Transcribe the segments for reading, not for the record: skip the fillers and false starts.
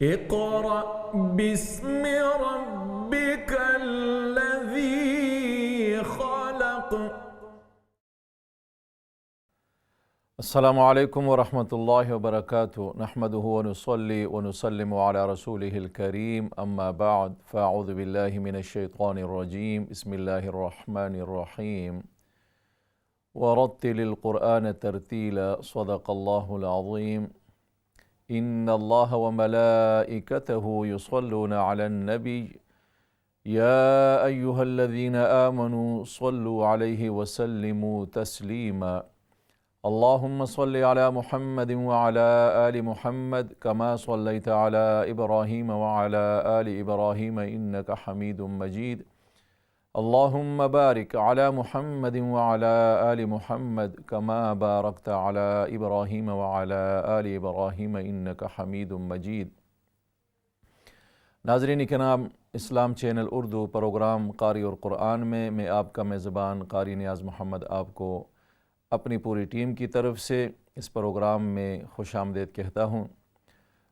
इक़रा बिस्मि रब्बिकल्लज़ी ख़लक़। अस्सलामु अलैकुम वरहमतुल्लाहि वबरकातुहू। नहमदुहु व नुसल्ली व नुसल्लिमु अला रसूलिहिल करीम, अम्मा बअद, फ़अऊज़ु बिल्लाहि मिनश शैतानिर रजीम। बिस्मिल्लाहिर रहमानिर रहीम। वरत्तिलिल क़ुरआन तरतीला। सदक़ल्लाहुल अज़ीम। इन्नल्लाहा व मलाइकतहु युसल्लूना अलन नबी या अय्युहल्लज़ीना आमनू सल्लु अलैहि वसल्लिमू तस्लीमा। अल्लाहुम्मा सल्लि अला मुहम्मदिन व अला आलि मुहम्मद कमा सल्लैता अला इब्राहीम व अला आलि इब्राहीम इन्नका हमीदुम मजीद। अल्लाहुम्मा बारिक अला मुहम्मदिन व अला आलि मुहम्मद कमा बारकता अला इब्राहीम व अला आलि इब्राहीम इन्नका हमीदुम मजीद। नाज़रीन किराम, इस्लाम चैनल उर्दू प्रोग्राम क़ारी और क़ुरआन में मैं आपका मेज़बान क़ारी नियाज़ मोहम्मद आपको अपनी पूरी टीम की तरफ से इस प्रोग्राम में खुशामदीद कहता हूँ।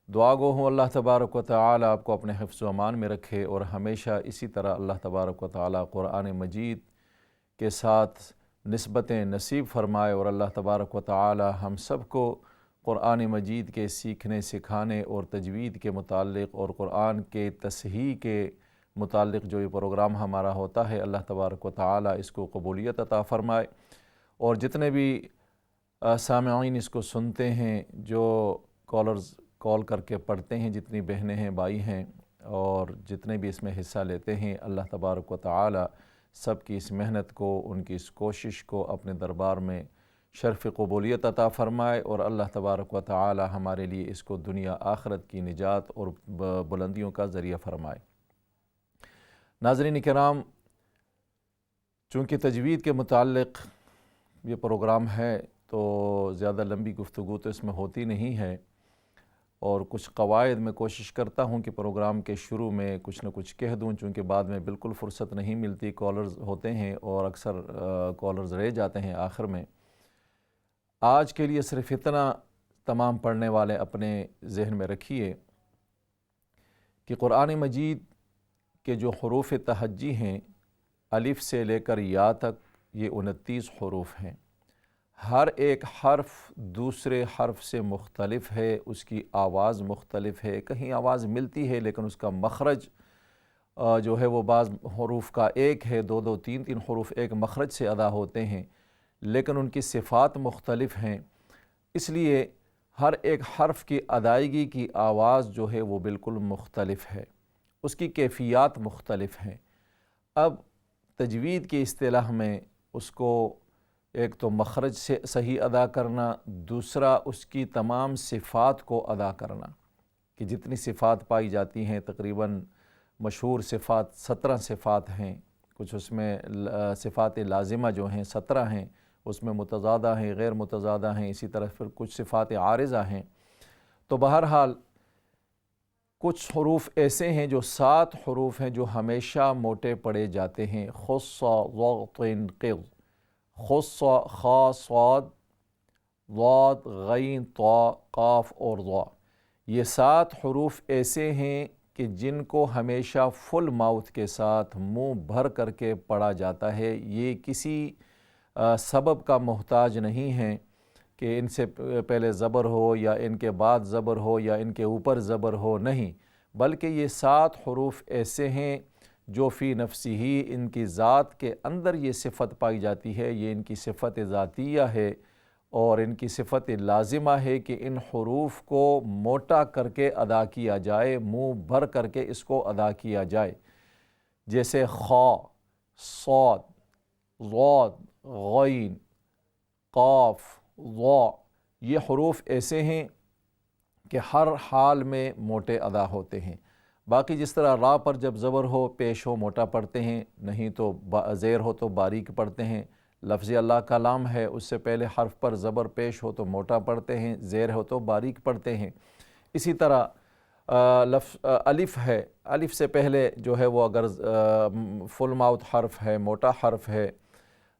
दुआ गो हूँ अल्लाह तबारक व तआला आपको अपने हिफ्ज़ व अमान में रखे और हमेशा इसी तरह अल्लाह तबारक व तआला क़ुरआन मजीद के साथ निस्बतें नसीब फ़रमाए और अल्लाह तबारक व तआला हम सब को क़ुरआन मजीद के सीखने, सिखाने और तजवीद के मुताल्लिक़ और क़ुरआन के तसहीह के मुताल्लिक़ जो ये प्रोग्राम हमारा होता है, अल्लाह तबारक व तआला इसको कबूलियत अता फ़रमाए। और जितने भी सामईन इसको सुनते हैं, जो कॉलर्स कॉल करके पढ़ते हैं, जितनी बहनें हैं, भाई हैं और जितने भी इसमें हिस्सा लेते हैं, अल्लाह तबारक व तआला सब की इस मेहनत को, उनकी इस कोशिश को अपने दरबार में शर्फ़ कबूलियत अता फ़रमाए और अल्लाह तबारक व तआला हमारे लिए इसको दुनिया आखिरत की निजात और बुलंदियों का ज़रिया फ़रमाए। नाज़रीन किराम, चूँकि तजवीद के मुताल्लिक़ ये प्रोग्राम है तो ज़्यादा लंबी गुफ्तगू तो इसमें होती नहीं है और कुछ कवायद में कोशिश करता हूँ कि प्रोग्राम के शुरू में कुछ न कुछ कह दूँ, चूँकि बाद में बिल्कुल फ़ुर्सत नहीं मिलती, कॉलर्स होते हैं और अक्सर कॉलर्स रह जाते हैं आखिर में। आज के लिए सिर्फ़ इतना तमाम पढ़ने वाले अपने जहन में रखिए कि क़ुरआन मजीद के जो हरूफ़ तहज्जी हैं, अलिफ़ से लेकर या तक, ये 29 हरूफ हैं। हर एक हर्फ दूसरे हर्फ से मुख्तलिफ़ है, उसकी आवाज़ मुख्तलिफ़ है, कहीं आवाज़ मिलती है लेकिन उसका मखरज जो है वो बाज़ हरूफ का एक है, दो दो तीन तीन हरूफ एक मखरज से अदा होते हैं लेकिन उनकी सिफ़ात मुख्तलिफ़ हैं। इसलिए हर एक हर्फ की अदायगी की आवाज़ जो है वो बिल्कुल मुख्तलिफ़ है, उसकी कैफ़ियत मुख्तलिफ़ हैं। अब तजवीद की इस्तिलाह में उसको एक तो मखरज से सही अदा करना, दूसरा उसकी तमाम सिफ़ात को अदा करना कि जितनी सिफ़ात पाई जाती हैं, तकरीबन मशहूर सिफ़ात 17 सिफ़ात हैं। कुछ उसमें सिफ़ात लाज़िमा जो हैं 17 हैं, उसमें मुतज़ादा हैं, गैर मुतज़ादा हैं, इसी तरह फिर कुछ सिफ़ात आरिज़ा हैं। तो बहरहाल कुछ हरूफ ऐसे हैं जो 7 हरूफ हैं जो हमेशा मोटे पढ़े जाते हैं। खुस्सा ज़ क़िज़, खुस्सा खा स्वाद ज़ाद गैन ता काफ और ज़ा, ये 7 हरूफ ऐसे हैं कि जिनको हमेशा फुल माउथ के साथ मुंह भर करके पढ़ा जाता है। ये किसी सबब का मोहताज नहीं है कि इनसे पहले ज़बर हो या इनके बाद ज़बर हो या इनके ऊपर ज़बर हो, नहीं, बल्कि ये 7 हरूफ ऐसे हैं जो फ़ी नफ्सी ही इनकी ज़ात के अंदर ये सिफ़त पाई जाती है, ये इनकी सिफ़त ज़ातिया है और इनकी सिफ़त लाज़िमा है कि इन हरूफ को मोटा करके अदा किया जाए, मुँह भर करके इसको अदा किया जाए। जैसे खा, सौद, ज़ाद, गैन, काफ, ज़ा, ये हरूफ ऐसे हैं कि हर हाल में मोटे अदा होते हैं। बाकी जिस तरह रा पर जब ज़बर हो, पेश हो, मोटा पढ़ते हैं, नहीं तो ज़ेर हो तो बारीक पढ़ते हैं। लफ्ज़ अल्लाह का लाम है, उससे पहले हर्फ पर ज़बर पेश हो तो मोटा पढ़ते हैं, ज़ेर हो तो बारीक पढ़ते हैं। इसी तरह अलिफ़ है, अलिफ़ से पहले जो है वो अगर फुल माउथ हर्फ है, मोटा हर्फ है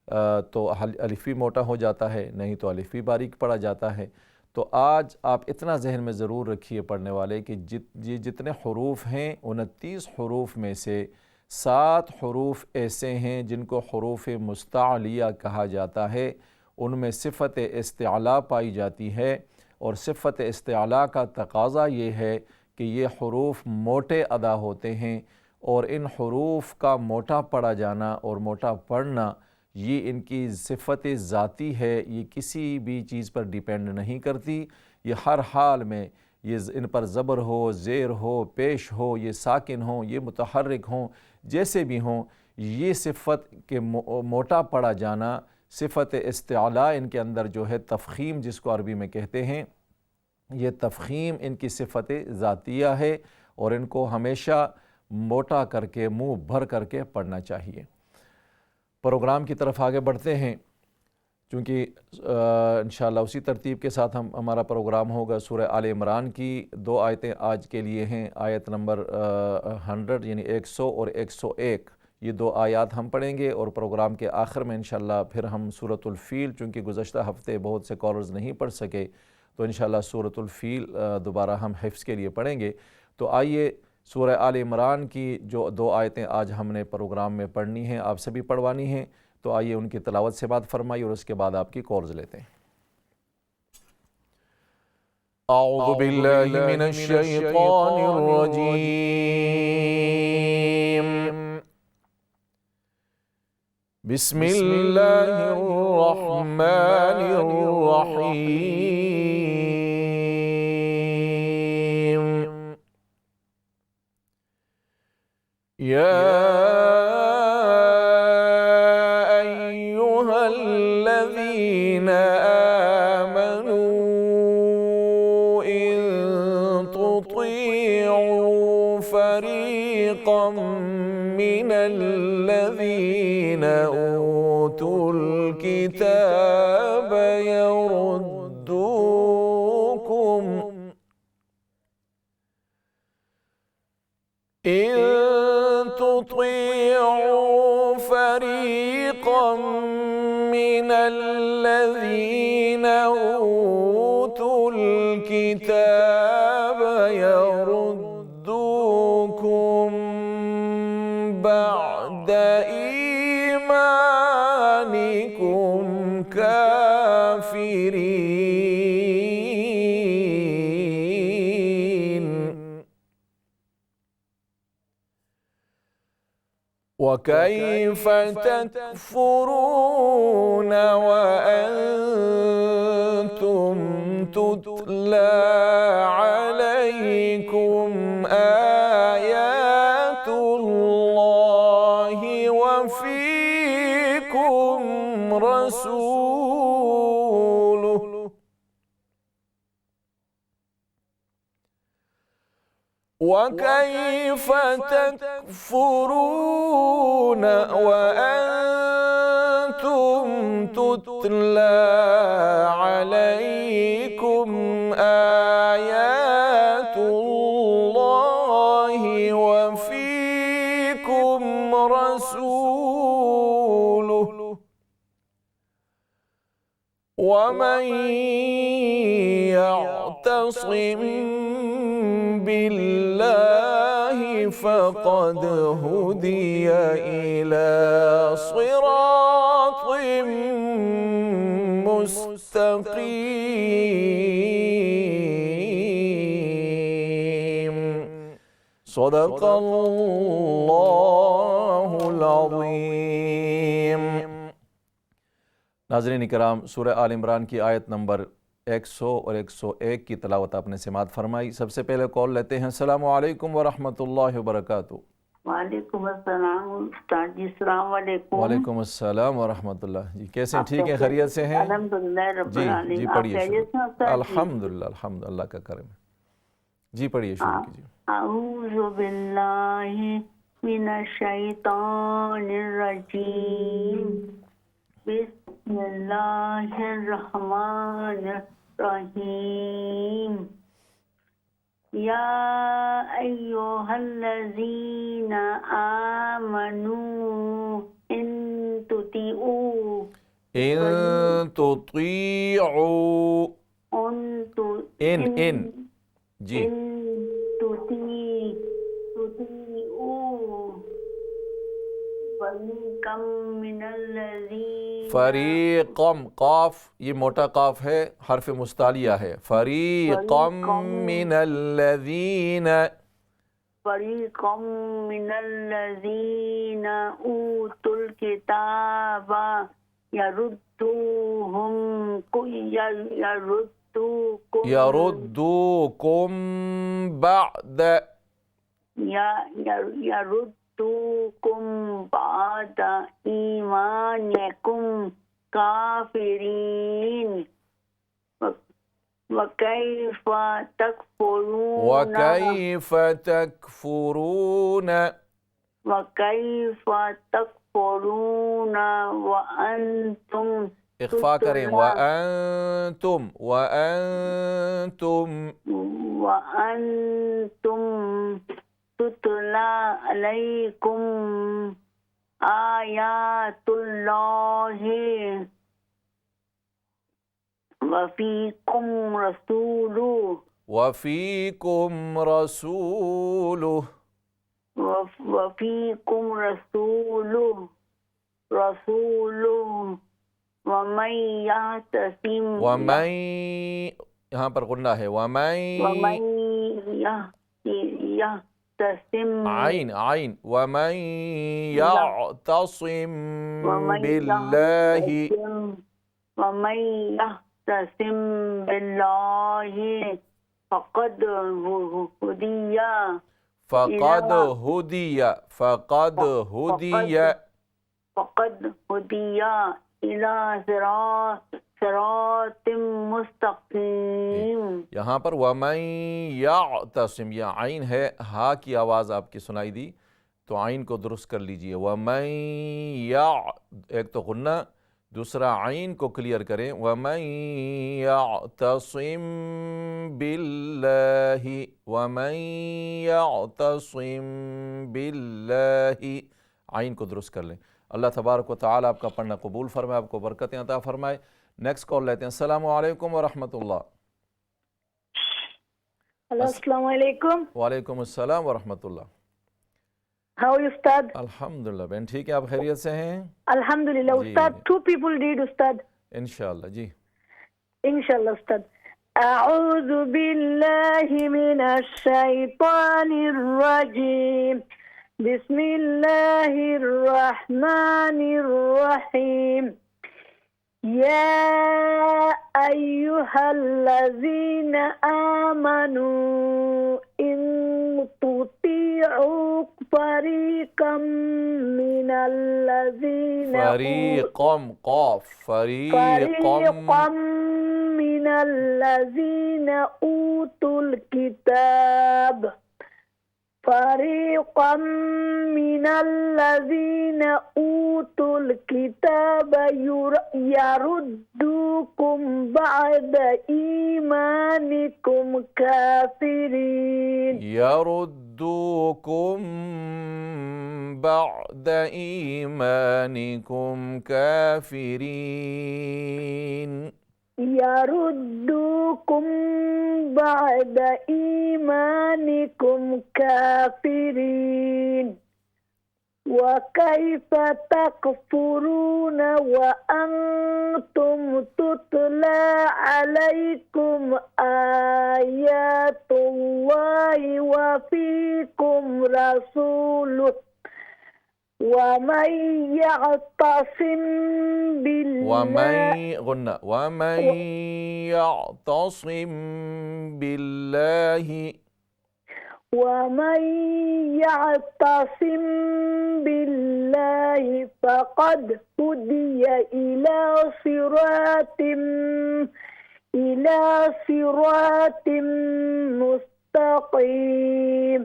तो अलिफ़ भी मोटा हो जाता है, नहीं तो अलिफ़ भी बारीक पढ़ा जाता है। तो आज आप इतना जहन में ज़रूर रखिए पढ़ने वाले कि जितने हरूफ हैं 29 हरूफ में से 7 हरूफ ऐसे हैं जिनको हरूफ मुस्तालिया कहा जाता है। उनमें सिफ़त इस्तिअला पाई जाती है और सिफ़त इस्तिअला का तकाज़ा ये है कि ये हरूफ मोटे अदा होते हैं और इन हरूफ का मोटा पढ़ा जाना और मोटा पढ़ना ये इनकी सिफ़त ज़ाती है, ये किसी भी चीज़ पर डिपेंड नहीं करती। ये हर हाल में ये इन पर ज़बर हो, ज़ेर हो, पेश हो, ये साकिन हो, ये मुतहर्रिक हों, जैसे भी हों, ये सिफ़त के मोटा पढ़ा जाना, सिफ़त इस्तिअला इनके अंदर जो है तफ़ख़ीम जिसको अरबी में कहते हैं, ये तफ़ख़ीम इनकी सिफ़त ज़ातिया है और इनको हमेशा मोटा करके मुँह भर करके पढ़ना चाहिए। प्रोग्राम की तरफ आगे बढ़ते हैं, चूँकि इंशाअल्लाह उसी तरतीब के साथ हमारा प्रोग्राम होगा। सूरह आल इमरान की 2 आयतें आज के लिए हैं। आयत नंबर 100 यानी 100 और 101, ये 2 आयात हम पढ़ेंगे और प्रोग्राम के आखिर में इंशाअल्लाह फिर हम सूरतुल फ़ील, चूँकि गुज़श्ता हफ़्ते बहुत से कॉलर्स नहीं पढ़ सके, तो इंशाअल्लाह सूरतुल फ़ील दोबारा हम हिफ्ज़ के लिए पढ़ेंगे। तो आइए सूरह आल इमरान की जो 2 आयतें आज हमने प्रोग्राम में पढ़नी हैं, आप सभी पढ़वानी हैं, तो आइए उनकी तिलावत से बात फरमाइए और उसके बाद आपकी कॉल्स लेते हैं। अऊज़ु बिल्लाहि मिनश शैतानिर रजीम, बिस्मिल्लाहिर रहमानिर रहीम। या अय्युहल्लज़ीना आमनू इन तुतीअू फ़रीक़म मिनल्लज़ीना ऊतुल किताब من الذين أوتوا الكتاب يردوكم بعد إيمانكم كافرين وكيف تكفرون وأنتم تتلى عليكم آيات الله وفيكم رسوله وكيف تكفرون وأنتم تتلى عليكم آيات الله وفيكم رسوله ومن يعتصم بالله فقد هدي إلى صراط مستقيم صدق الله العظيم। नाज़रीन इकराम, सूरह आल इमरान की आयत नंबर 100 और 101 की तिलावत आपने समाअत फरमाई। सबसे पहले कॉल लेते हैं। अस्सलामु अलैकुम व रहमतुल्लाहि व बरकातुहू। वालेकुम अस्सलाम उस्ताद जी, अस्सलाम वालेकुम। वालेकुम अस्सलाम व रहमतुल्लाह। जी कैसे हैं? ठीक हैं, खैरियत से हैं? अल्हम्दुलिल्लाह रब्बिल आलमीन। जी पढ़िए। अल्हम्दुलिल्लाह अल्हम्दुलिल्लाह, अल्लाह का करम है। जी पढ़िए, शुरू कीजिए। अऊज़ु बिल्लाहि मिनश शैतानिर रजीम, बिस्मिल्लाहिर रहमानिर रहीम। या अय्युहल्लज़ीना आमनू इन तुतीऊ इन जी, इन तुतीऊ फरीक़म मिनल्लज़ीना फरीक़म, काफ ये मोटा काफ है, हर्फ मुस्तालिया है। फरीक़म मिनल्लज़ीना, फरीक़म मिनल्लज़ीना ऊतुल किताबा यरुद्दूहुम यरुद्दूकुम बअद, यरुद्दूकुम बाद ईमानिकुम काफिरीन वकैफ तकफुरून वकैफ तकफुरून, वकैफ तकफुरून वअंतुम इख्फा करें, वअंतुम वअंतुम वअंतुम तुतला अलैकुम आयातुल्लाहि वफीकुम रसूलु वफ़ीकुम रसूलुह, वफीकुम रसूलु वमन यहतसिम वमन, यहाँ पर गुन्ना है, वमन यहतसिम आइन आइन, वमन यअतसिम बिल्लाहि, वमन यहतसिम बिल्लाहि फ़क़द हुदिया फ़क़द हुदिया, फ़क़द हुदिया, फ़क़द हुदिया इला सिरातिम मुस्तक़ीम। यहाँ पर वमन यअतसिम, यह आइन है, हा की आवाज़ आपकी सुनाई दी, तो आइन को दुरुस्त कर लीजिए। वमन या, एक तो गुन्ना, दूसरा आइन को क्लियर करें। वमन यअतसिम बिल्लाहि, वमन यअतसिम बिल्लाहि, आइन को दुरुस्त कर लें। अल्लाह तबारक व तआला आपका पढ़ना कबूल फरमाए, आपको बरकतें अता फरमाए। नेक्स्ट कॉल लेते हैं। अस्सलामु अलैकुम व रहमतुल्लाह। अस्सलामु अलैकुम। वालेकुम अस्सलाम व रहमतुल्लाह। हाउ आर यू उस्ताद? अल्हम्दुलिल्लाह बहन, ठीक है, आप खैरियत से हैं? अल्हम्दुलिल्लाह जी। उस्ताद। टू पीपल रीड उस्ताद, इंशाअल्लाह जी। इंशाअल्लाह उस्ताद। अऊज़ु बिल्लाहि मिनश शैतानिर रजीम, बिस्मिल्लाहिर रहमानिर रहीम। या अय्युहल्लज़ीना आमनू इन तुतीउ फरीक़म मिनल्लज़ीना फरीक़म, क़ाफ, फरीक़म मिनल्लज़ीना ऊतुल किताब, फरीक़म मिनल्लज़ीना ऊतुल किताब यरुद्दूकुम बअद ईमानिकुम काफिरीन, यरुद्दूकुम बअद ईमानिकुम काफिरीन, यरुद्दूकुम बअद ईमानिकुम काफिरीन वकैफ तकफुरून वअंतुम तुतला अलैकुम आयातुल्लाहि वफीकुम रसूलुहु वमन यअतसिम बिल्लाहि गुन्ना, वमन यअतसिम बिल्लाहि, वमन यअतसिम बिल्लाहि फ़क़द हुदिया इला सिरातिम मुस्तक़ीम।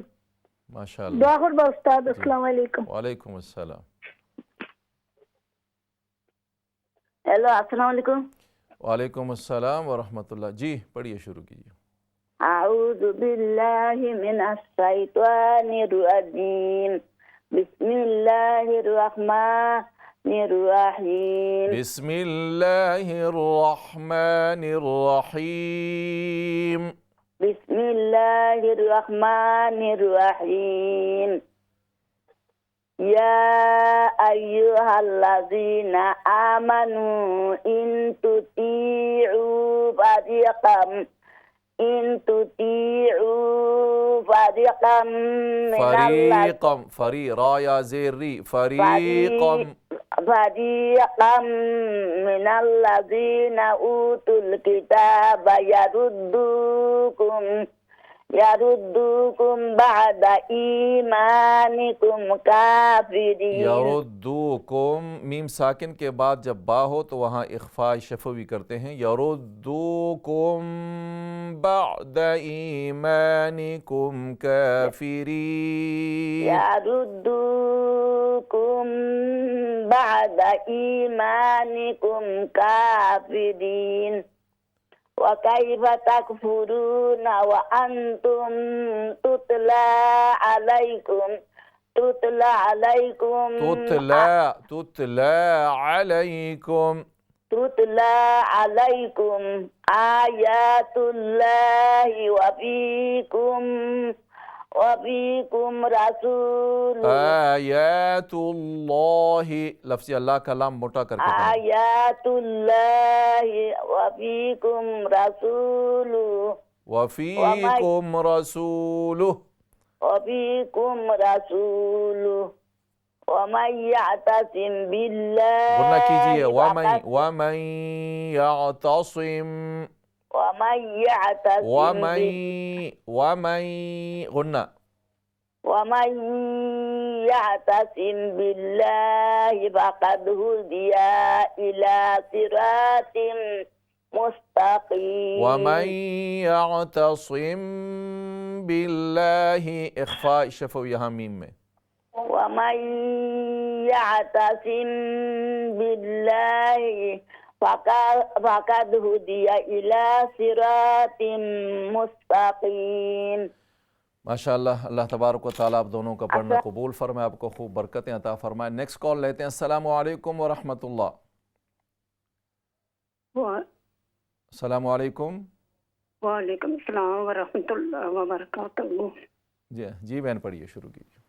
माशाअल्लाह। दुआ ख़ुर उस्ताद। अस्सलाम वालेकुम। वालेकुम अस्सलाम। हेलो अस्सलाम वालेकुम। वालेकुम अस्सलाम व रहमतुल्लाह। जी पढ़िए, शुरू कीजिए। अऊज़ु बिल्लाहि मिनश शैतानिर रजीम, बिस्मिल्लाहिर बिस्मिल्लाहिर्रहमानिर्रहीम। बिस्मिल्लाहिर्रहमानिर्रहीम। या अय्युहल्लज़ीना आमनू इन तुतीउ फरीक़म मिनल्लाज़ीना फरी रा या ज़ेर री फरीक़म फरीक़म मिनल्लज़ीना ऊतुल किताब यरुद्दुकुम बअदा ईमानिकुम काफिरीन। यरुद्दुकुम मीम साकिन के बाद जब बा हो तो वहाँ इख्फा शफवी करते हैं। यरुद्दुकुम बअदा ईमानिकुम काफिरीन। यरुद्दुकुम बअदा ईमानिकुम काफिरीन। वकैफ तकफुरून व अंतुम तुतला अलैकुम आयातुल्लाहि व फीकुम रसूल। आयातुल्लाहि लफ्ज़ अल्लाह का लाम मोटा करके आयातुल्लाहि व फीकुम रसूलु वफ़ीकुम रसूलुह वमन यअतसिम बिल्लाहि गुन्ना कीजिए वमन यअतसिम गुन्ना वमन यअतसिम बिल्लाहि फक़द हुदिया इला सिरातिम मुस्तक़ीम। वमन यअतसिम बिल्लाहि इख्फा शफ़व यहाँ मीम में वमन यअतसिम बिल्लाहि फक़द हुदिया इला सिरातिम मुस्तक़ीम। माशाअल्लाह। अल्लाह तबारक व तआला आप दोनों का पढ़ना कबूल फरमाए, आपको खूब बरकतें अता फरमाए। नेक्स्ट कॉल लेते हैं। अस्सलामु अलैकुम व रहमतुल्लाह। अस्सलामु अलैकुम। वालेकुम सलाम व रहमतुल्लाह व बरकातहू। जी बहन पढ़िए, शुरू कीजिए।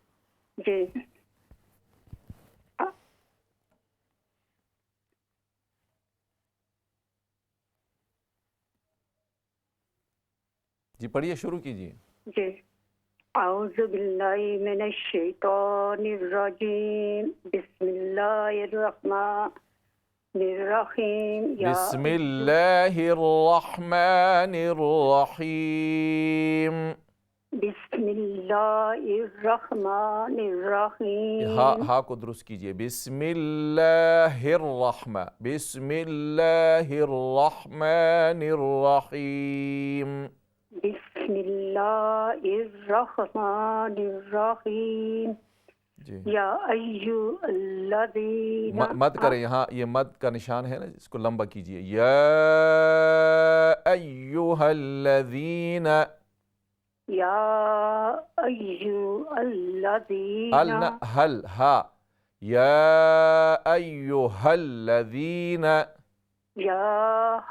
जी पढ़िए, शुरू कीजिए। औज़ु बिल्लाहि मिनश शैतानिर रजीम। बिस्मिल्लाहिर्रहमानिर्रहीम। बिस्मिल्लाहिर्रहमानिर्रहीम। बिस्मिल्लाहिर्रहमानिर्रहीम। हा को दुरुस्त कीजिए। बिस्मिल्लाहिर्रहमानिर्रहीम। बिस्मिल्लाहिर्रहमानिर्रहीम। या अय्युहल्लज़ीना मद करें, यहाँ ये मद का निशान है ना, इसको लंबा कीजिए। या अय्युहल्लज़ीना। या अय्युहल्लज़ीना अल न हल हा। या अय्युहल्लज़ीना। या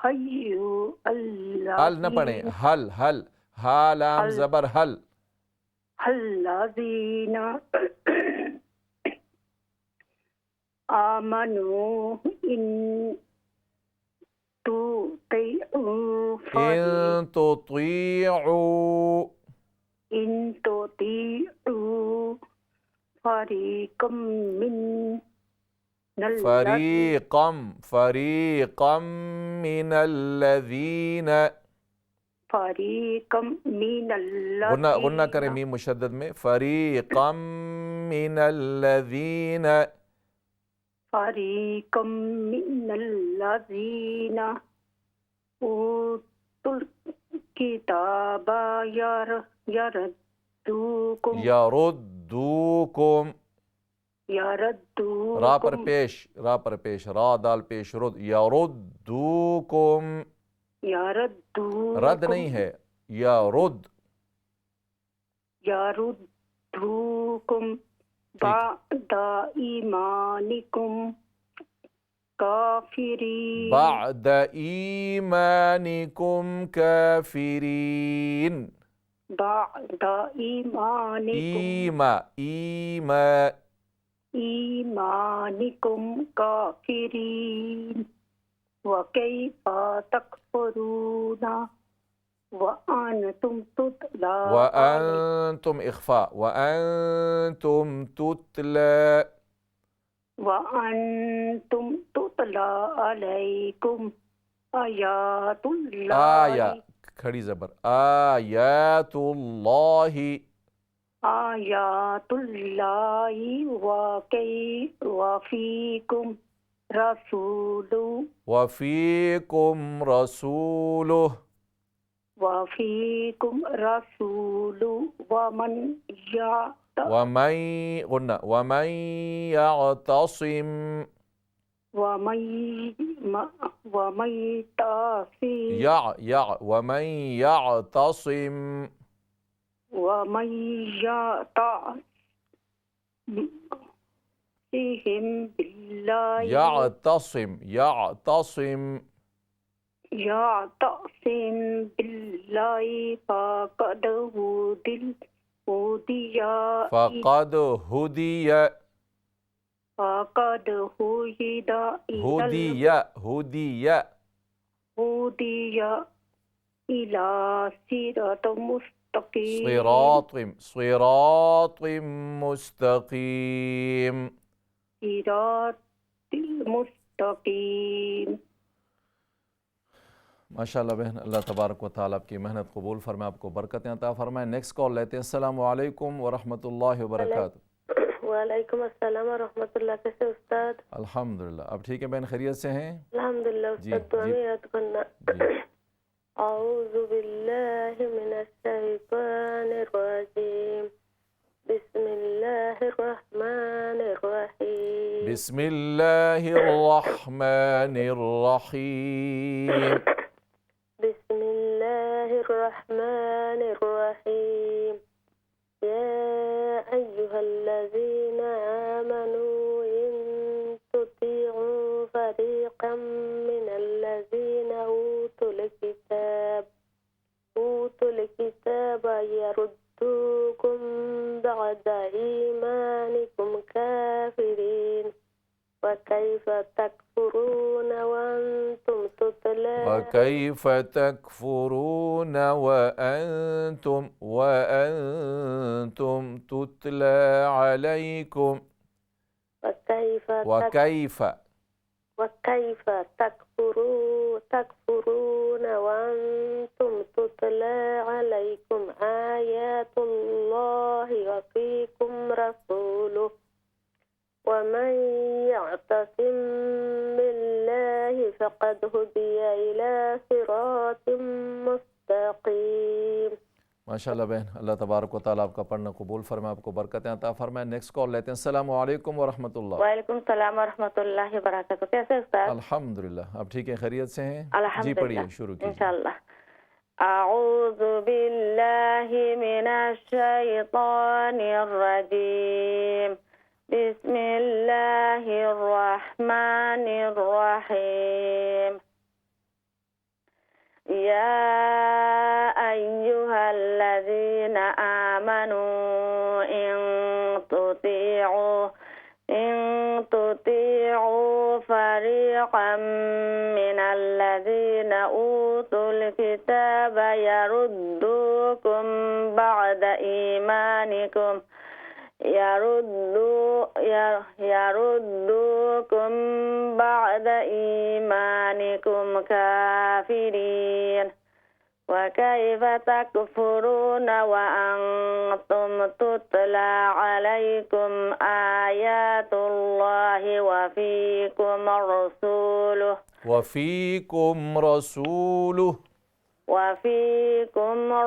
अय्युहल्लज़ीना। अल न पढ़े, हल हल हा लाम जबर हल। हल्लज़ीना आमनू इन तुतीउ फरीक़म मिनल्लज़ीना गुन्ना करें मीम मुशद्दद में। फरीक़म मिनल्लज़ीना ऊतुल किताबा यरुद्दुकुम। रा पर पेश, रा दाल पेश रुद। यरुद्दुकुम। रद नहीं है, यरुद्दुकुम बअदा ईमानिकुम काफिरीन بعد إيمانكم كافرين. بعد إيمانكم إيمانكم كافرين وكيف تكفرون وأنتم تتلى وأنتم إخفاء وأنتم تتلى وأنتم تتلى عليكم آيات الله آية खड़ी ज़बर आयातुल्लाहि آيات الله وفيكم رسول وفيكم رسوله ومن ومن قلنا ومن يعتصم ومن تعصي ومن يعتصم ومن يعتصم بالله يعتصم بالله فقد هدي إلى صراط مستقيم صراط مستقيم. صراط المستقيم. माशाअल्लाह बहन, अल्लाह तबारक व तआला आपकी मेहनत कबूल फरमाए, आपको बरकतें अता फरमाए। नेक्स्ट कॉल लेते हैं। अस्सलाम वालेकुम व रहमतुल्लाहि व बरकातुहू। वालेकुम अस्सलाम व रहमतुल्लाह। कैसे उस्ताद? अल्हम्दुलिल्लाह। अब ठीक है बहन, खैरियत से हैं? अल्हम्दुलिल्लाह उस्ताद, दुआ में याद करना। औज़ु बिल्लाहि मिनश शैतानिर रजीम। बिस्मिल्लाहिर रहमानिर रहीम। बिस्मिल्लाहिर रहमानिर रहीम। बिस्मिल्लाहिर रहमानिर रहीम। या अय्युहल्लज़ीना आमनू इन तुतीउ फरीक़म मिनल्लज़ीना ऊतुल किताब यरुद्दूकुम बअद ईमानिकुम काफिरीन वकैफ तकफुरून वअंतुम तुतला वकैफ तकफुरून वअंतुम तुतला अलैकुम وكيف تكفرون وأنتم تتلى عليكم آيات الله وفيكم رسوله ومن يعتصم بالله فقد هدي إلى صراط مستقيم। माशाअल्लाह बहन, अल्लाह तबारक व तआला आपका पढ़ना कबूल फरमाए, आपको बरकतें अता फरमाए। नेक्स्ट कॉल लेते हैं। अस्सलाम वालेकुम व रहमतुल्लाह। वालेकुम सलाम व रहमतुल्लाहि व बरकातहू। कैसे उस्ताद? अल्हम्दुलिल्लाह। अब ठीक है, खैरियत से हैं? जी पढ़िए, शुरू कीजिए इंशाअल्लाह। अऊज़ु बिल्लाहि मिनश शैतानिर रजीम। बिस्मिल्लाहिर रहमानिर रहीम। या अय्युहल्लज़ीना आमनू इन तुतीउ फरीक़म मिनल्लज़ीना ऊतुल किताब यरुद्दूकुम बअद ईमानिकुम काफिरीन वकैफ तकफुरून वअंतुम तुतला अलैकुम आयातुल्लाहि वफीकुम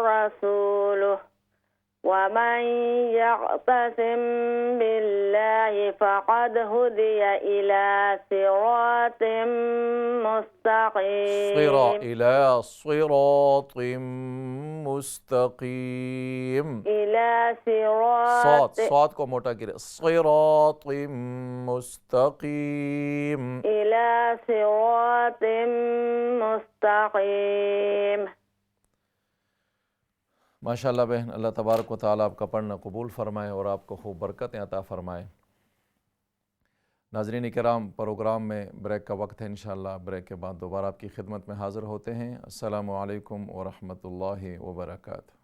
रसूलुहु ومن يعتصم بالله فقد هدي إلى صراط مستقيم. إلى صراط مستقيم. إلى صراط صاد को मोटा गिरे صراط مستقيم. إلى صراط مستقيم. माशाअल्लाह बहन, अल्लाह तबारक व तआला आपका पढ़ना कबूल फ़रमाए और आपको खूब बरकतें अता फ़रमाए। नाज़रीन किराम, प्रोग्राम में ब्रेक का वक्त है। इंशाअल्लाह ब्रेक के बाद दोबारा आपकी खिदमत में हाज़िर होते हैं। अस्सलामु अलैकुम व रहमतुल्लाहि व बरकातुहू।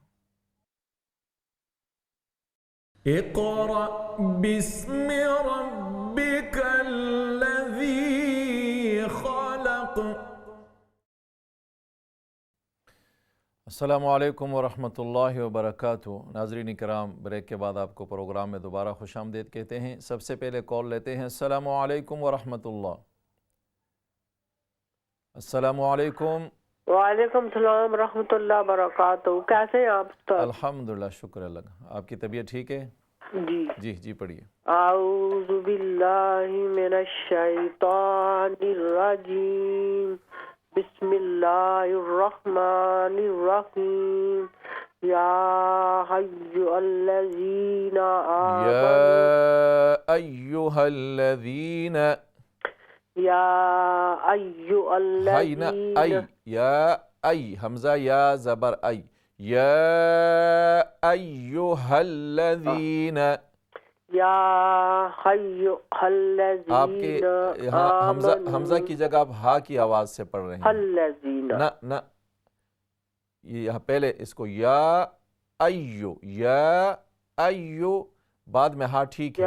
इक़रा बिस्मि रब्बिकल्लज़ी ख़लक़। अस्सलामु अलैकुम व रहमतुल्लाहि व बरकातुहू। नाज़रीन किराम, ब्रेक के बाद आपको प्रोग्राम में दोबारा खुशामदीद कहते हैं। सबसे पहले कॉल लेते हैं। अस्सलामु अलैकुम व रहमतुल्लाह। अस्सलामु अलैकुम। वालेकुम सलाम रहमतुल्लाह बरकातहू। कैसे हैं आप उस्ताद? अल्हम्दुलिल्लाह, शुक्र अल्लाह। आपकी तबीयत ठीक है? जी जी पढ़िए। आऊज़ु बिल्लाहि मिनश शैतानिर रजीम। बिस्मिल्लाहिर्रहमानिर्रहीम। या अय्युहल्लज़ीना हमज़ा या ज़बर ऐ। या अय्युहल्लज़ीना। आपके हमज़ा की जगह आप हा की आवाज़ से पढ़ रहे हैं। ना ये यहाँ पहले इसको या अय्यु बाद में हा ठीक है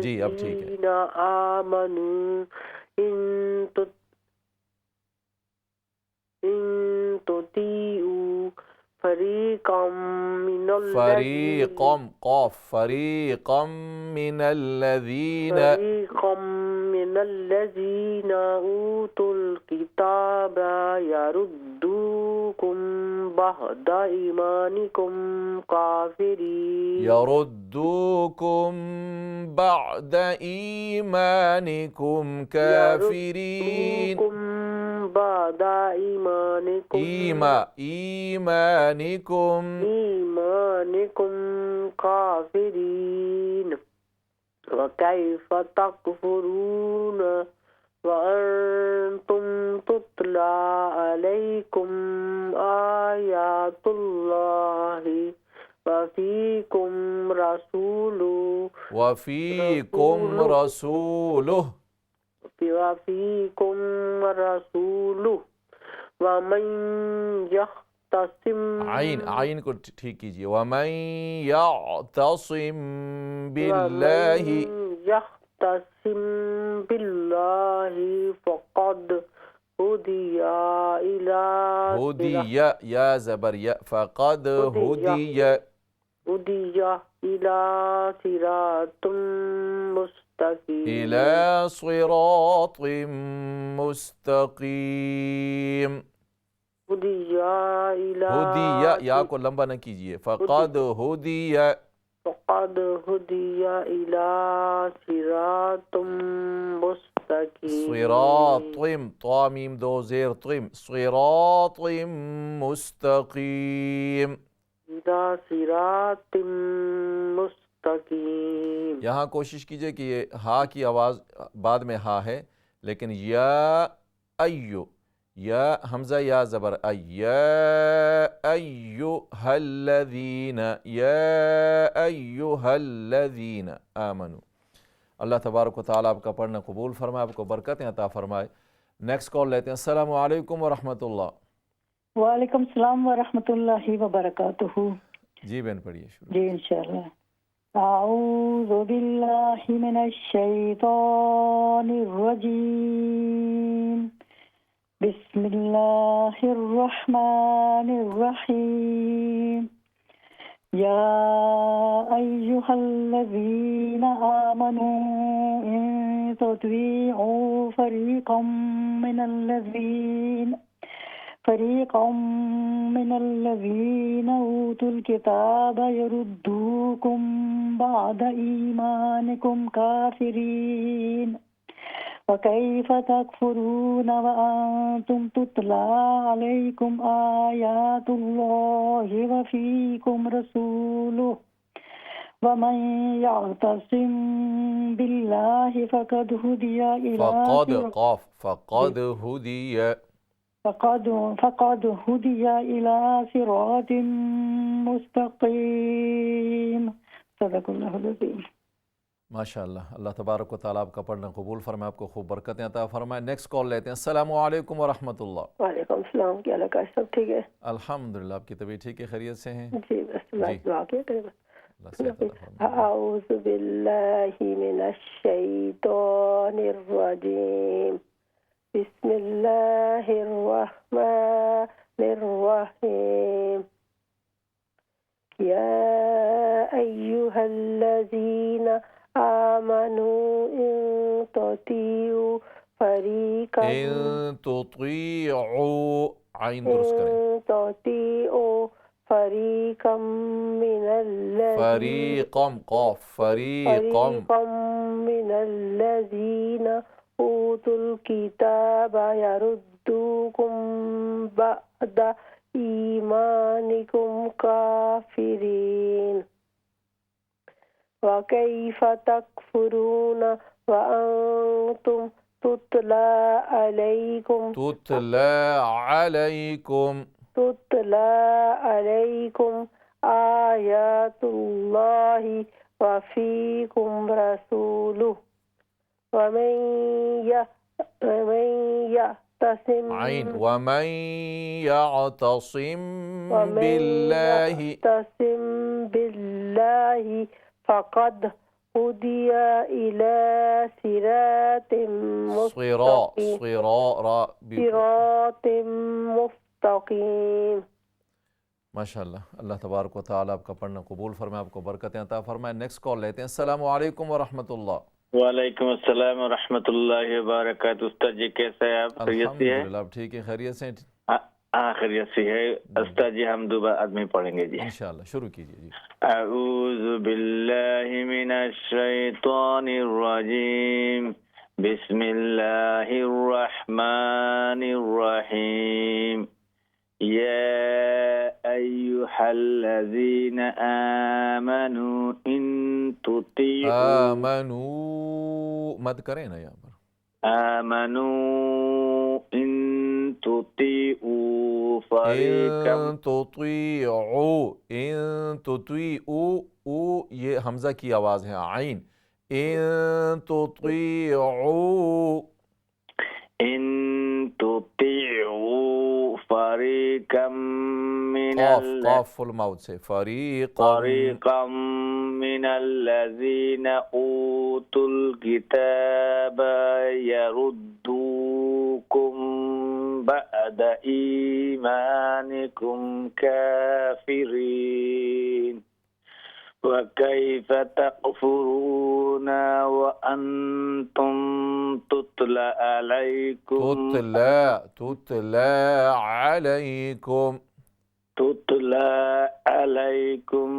जी, अब ठीक है। फरीक़म मिनल्लज़ीना ऊतुल किताबा यरुद्दूकुम बअदा ईमानिकुम काफिरीन। ईमानिकुम काफिरीन। वकैफ़ तकफ़ुरून वअन्तुम तुतला अलैकुम आयातुल्लाहि वफ़ीकुम रसूलुहु वमन यख्तसिम। आइन को ठीक कीजिए। वमन यअतसिम बिल्लाहि फक़द हुदिया इला या ज़बर या फक़द हुदिया इला सिरातुम मुस्तक़ीम। हुदिया या को लंबा न कीजिए। फ़क़द हुदिया इला सिरातुम मुस्तक़ीम। सिरातिम तामीम दो ज़ेर तिम सिरातिम मुस्तक़ीम। इला सिरातिम मुस्तक़ीम। यहाँ कोशिश कीजिए कि ये हा की आवाज़ बाद में हा है, लेकिन या अय्यु या हमज़ा या ज़बर या अय्युहल्लज़ीना आमनु। अल्लाह तबारक व तआला आपका पढ़ना कबूल फरमाए, आपको बरकतें अता फरमाए। नेक्स्ट कॉल लेते हैं। अस्सलामु अलैकुम व रहमतुल्लाह। वालेकुम सलाम व रहमतुल्लाहि व बरकातुहू। जी बहन पढ़िए शुरू। जी इंशाअल्लाह। आऊज़ु बिल्लाहि मिनश शैतानिर रजीम। बिस्मिल्लाहिर्रहमानिर्रहीम। या अय्युहल्लज़ीना आमनू इन तुतीउ फरीक़म फरीक़म मिनल्लज़ीना ऊतुल किताब यरुद्दूकुम बअद ईमानिकुम काफिरीन वकैफ़ तकफ़ुरून वअंतुम तुतला अलैकुम आयातुल्लाहि वफ़ीकुम रसूलुहु वमन यअतसिम बिल्लाहि फ़क़द हुदिया इला सिरातिन मुस्तक़ीम। सदक़ल्लाहुल अज़ीम। माशाअल्लाह, अल्लाह तबारक व तआला आपका पढ़ना कबूल फरमाए, आपको खूब बरकतें अता फरमाए। नेक्स्ट कॉल लेते हैं। अस्सलामु अलैकुम व रहमतुल्लाह। वालेकुम सलाम। क्या हाल है? सब ठीक है? अल्हम्दुलिल्लाह। आपकी तबीयत ठीक है? खैरियत से हैं? जी बस दुआ किया करें बस। अल्लाह सेहत अता फरमाए। अऊज़ु बिल्लाहि मिनश शैतानिर रजीम। बिस्मिल्लाहिर रहमानिर रहीम। या अय्युहल्लज़ीना आमनू इन तुतीउ फरीक़म आइन दुरुस्त करें। तुतीउ फरीक़म मिनल्लज़ीना ऊतुल किताब यरुद्दूकुम बअद ईमानिकुम काफिरीन वकैफ़ तकफ़ुरून वअंतुम तुतला अलैकुम आयातुल्लाहि वफ़ीकुम रसूलुहु वमन यअतसिम बिल्लाहि फ़क़द हुदिया इला सिरातिम मुस्तक़ीम। माशाअल्लाह, अल्लाह तबारक व तआला आपका पढ़ना कबूल फरमाए, आपको बरकतें अता फरमाए। नेक्स्ट कॉल लेते हैं। अस्सलामु अलैकुम व रहमतुल्लाह। वालेकुम अस्सलाम व रहमतुल्लाहि व बरकातुहू। उस्ताद जी कैसे हैं आप? खैरियत से हैं? अल्हम्दुलिल्लाह, आप ठीक है? खैरियत से हैं? हाँ खैरियत से है उस्ताद जी। हम दो आदमी पढ़ेंगे जी इंशाअल्लाह। शुरू कीजिए जी। अऊज़ु बिल्लाहि मिनश शैतानिर रजीम। बिस्मिल्लाहिर रहमानिर रहीम। या अय्युहल्लज़ीना आमनू इन तुतीउ आमनू मत करें ना यहाँ पर। आमनू इन तुतीउ फरीक़म इन तुतीउ ये हमजा की आवाज़ है आइन। इन तुतीउ फरीक़म फुल माउथ से फरीक़म मिनल्लज़ीना ऊतुल किताब यरुद्दूकुम बअद ईमानिकुम काफिरीन वकैफ़ तकफ़ुरून वअंतुम तुतला अलैकुम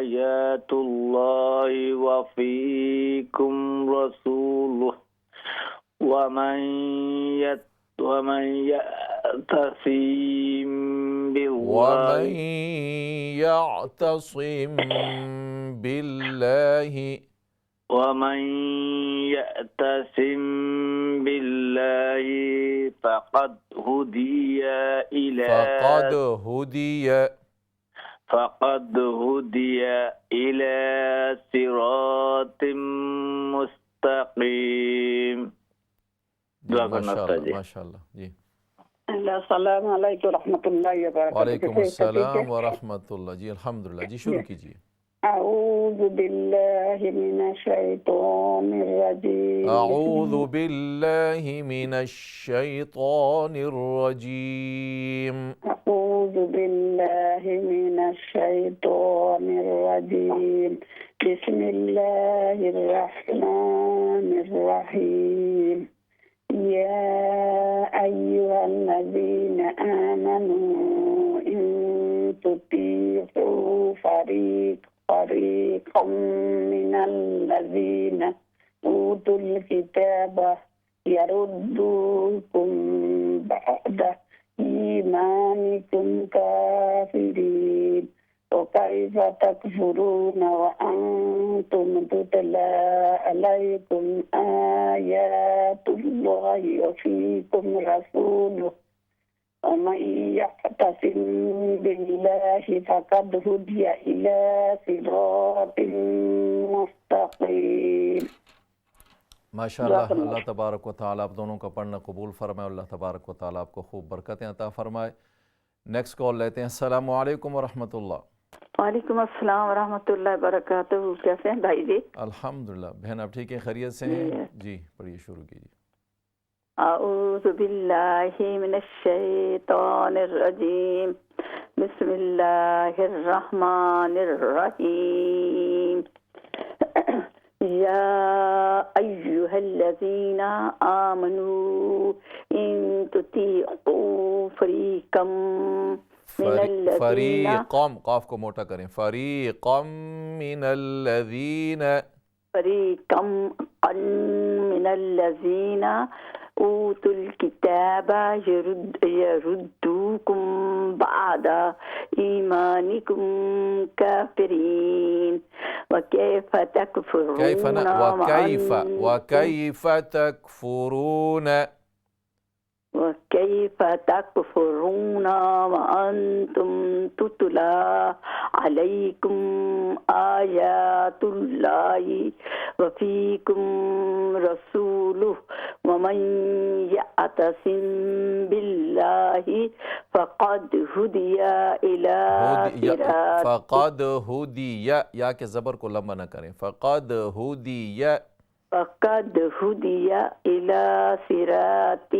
आयातुल्लाहि वफ़ीकुम रसूलुहु वमन यअतसिम बिल्लाहि फ़क़द हुदिया इला सिरातिम मुस्तक़ीम। माशाअल्लाह जी। अस्सलामु अलैकुम रहमतुल्लाहि व बरकातुहू। वालेकुम अस्सलाम व रहमतुल्लाह जी। अल्हम्दुलिल्लाह जी। शुरू कीजिए। अऊज़ु बिल्लाहि मिनश शैतानिर रजीम। अऊज़ु बिल्लाहि मिनश शैतानिर रजीम। अऊज़ु बिल्लाहि मिनश शैतानिर रजीम। बिस्मिल्लाहिर रहमानिर रहीम। या أيها الذين آمنوا إن تطيعوا فريقا من الذين أوتوا الكتاب يردوكم بعد إيمانكم كافرين وكيف تكفرون وأنتم تتلى عليكم آيات الله وفيكم رسوله ومن يعتصم بالله فقد هدي إلى صراط مستقيم. माशाअल्लाह, अल्लाह तबारक व तआला आप दोनों का पढ़ना कबूल फरमाए, अल्लाह तबारक व तआला आपको खूब बरकतें अता फरमाए। नेक्स्ट कॉल लेते हैं। अस्सलामु अलैकुम व रहमतुल्लाह। वालेकुम अस्सलाम व रहमतुल्लाहि व बरकातहू। कैसे हैं भाई जी? अल्हम्दुलिल्लाह। बहन आप ठीक हैं, खैरियत से हैं? जी पढ़िए, शुरू कीजिए। अऊज़ु बिल्लाहि मिनश शैतानिर रजीम, बिस्मिल्लाहिर रहमानिर रहीम। या अय्युहल्लज़ीना आमनू इन तुतीअू फरीक़म फरीक़म, काफ को मोटा करें, फरीक़म मिनल्लज़ीना, फरीक़म मिनल्लज़ीना ऊतुल किताब यरुद्दूकुम बअदा ईमानिकुम काफिरीन वकैफ तकफुरून وكيف تكفرون وأنتم تتلى عليكم آيات الله وفيكم رسوله ومن يعتصم بالله فقد هدي إلى صراط फ़क़द हुदिया, या के ज़बर को लंबा न करें, फ़क़द हुदिया, فقد هدي إلى صراط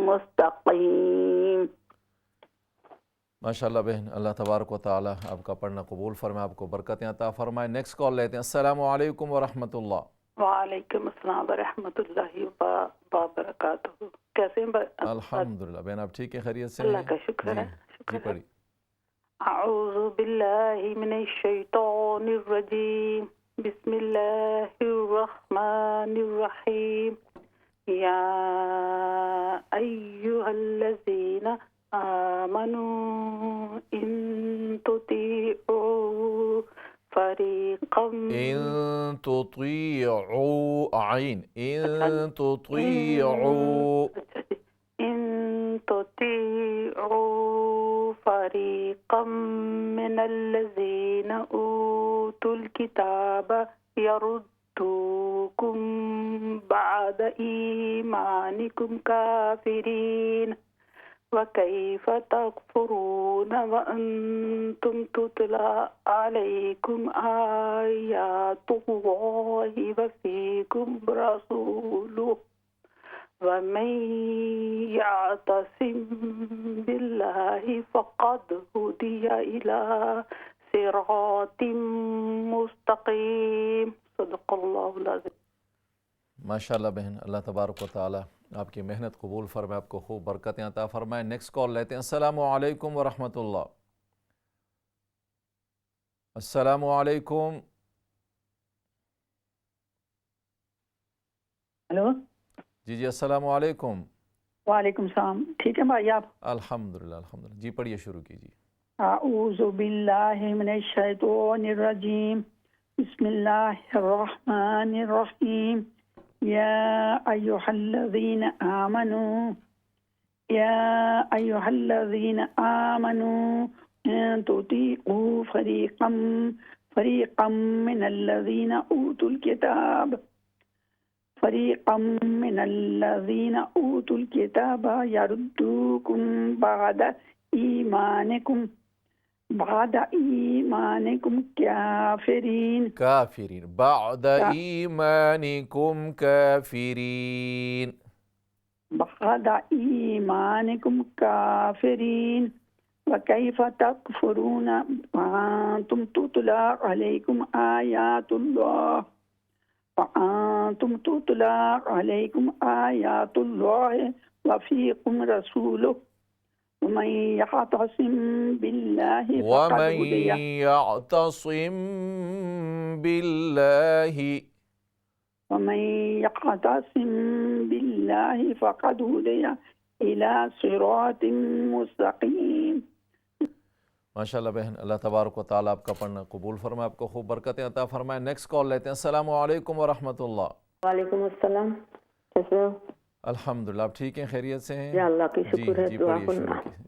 मुस्तक़ीम। माशाअल्लाह बहन, अल्लाह तबारक व तआला आपका पढ़ना कबूल फरमाए, आपको बरकतें अता फरमाए। नेक्स्ट कॉल लेते हैं। अस्सलामु अलैकुम व रहमतुल्लाह। वालेकुम अस्सलाम व रहमतुल्लाहि व बरकातहू। कैसे हैं? अल्हम्दुलिल्लाह। बहन आप ठीक है, खैरियत से? अल्लाह का शुक्र है। जी पढ़िए। अऊज़ु बिल्लाहि मिनश शैतानिर रजीम, बिस्मिल्लाहिर रहमानिर रहीम। या अय्युहल्लज़ीना आमनू इन तुतीअू फरीक़म इन तुतीअू आइन, इन तुतीअू फरीक़म मिनल्लज़ीना ऊतुल किताब यरुद्दूकुम बअद ईमानिकुम काफिरीन वकैफ तकफुरून वअंतुम तुतला अलैकुम आयातुल्लाहि वफीकुम रसूलुहु वमन यअतसिम बिल्लाहि फ़क़द हुदिया इला सिरातिम मुस्तक़ीम। सदक़ल्लाहुल अज़ीम। माशाअल्लाह बहन, अल्लाह तबारक व तआला आपकी मेहनत कबूल फरमाए, आपको खूब बरकतें अता फरमाए। नेक्स्ट कॉल लेते हैं। अस्सलामु अलैकुम व रहमतुल्लाह। अस्सलामु अलैकुम। हेलो जी जी, अस्सलामु अलैकुम। वालेकुम सलाम। ठीक है भाई आप? अल्हम्दुलिल्लाह अल्हम्दुलिल्लाह। जी पढ़िए, शुरू कीजिए। अऊज़ु बिल्लाहि मिनश शैतानिर रजीम, बिस्मिल्लाहिर रहमानिर रहीम। या अय्युहल्लज़ीना आमनू इन तुतीअू फरीक़म मिनल्लज़ीना ऊतुल किताब यरुद्दूकुम बअद ईमानिकुम काफिरीन बअद ईमानिकुम काफिरीन वकैफ तकफुरून वअंतुम तुतला अलैकुम आयातुल्लाह वअंतुम तुतला अलैकुम आयातुल्लाहि व फीकुम रसूलुहु वमन यअतसिम बिल्लाहि फक़द वमन हुदिया यअतसिम बिल्लाहि वमन यअतसिम बिल्लाहि फक़द हुदिया इला सिरातिम मुस्तक़ीम। माशाल्लाह बहन, अल्लाह तबारक व तआला आपका पढ़ना कबूल फरमाए, आपको खूब बरकतें अता फरमाए। नेक्स्ट कॉल लेते हैं। अस्सलाम वालेकुम व रहमतुल्लाह। वालेकुम अस्सलाम, कैसे हो? अल्हम्दुलिल्लाह, आप ठीक हैं, खैरियत से हैं? या अल्लाह की जी शुक्र है, जी, दुआ पढ़िए, शुरू करना। कीजिए।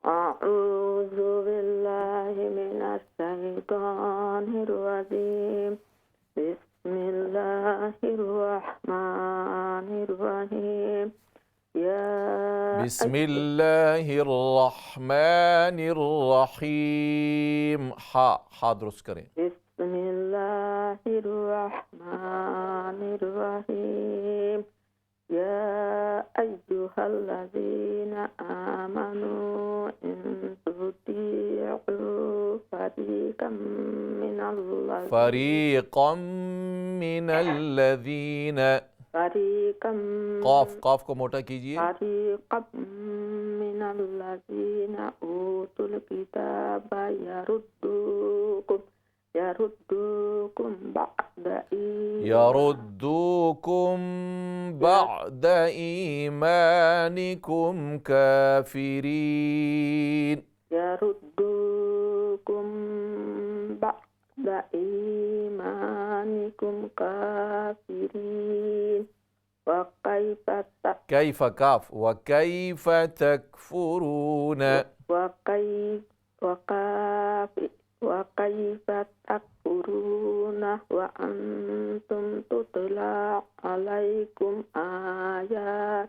अऊज़ु बिल्लाहि मिनश शैतानिर रजीम। बिस्मिल्लाहिर रहमानिर रहीम। बिस्मिल्लाहिर रहमानिर रहीम। हा दुरुस्त करें। बिस्मिल्लाहिर रहमानिर रहीम। या अय्युहल्लज़ीना आमनू इन तुतीअू फरीक़म मिनल्लज़ीन काफ को मोटा कीजिए। फरीक़म मिनल्लज़ीना ऊतुल किताब यरुद्दूकुम बअद ईमानिकुम काफिरीन। यरुद्दूकुम बअद ईमानिकुम काफिरीन। कैफ काफ व कैफ तकफुरून। वकैफ तकफुरून वअंतुम तुतला अलैकुम आयातुल्लाहि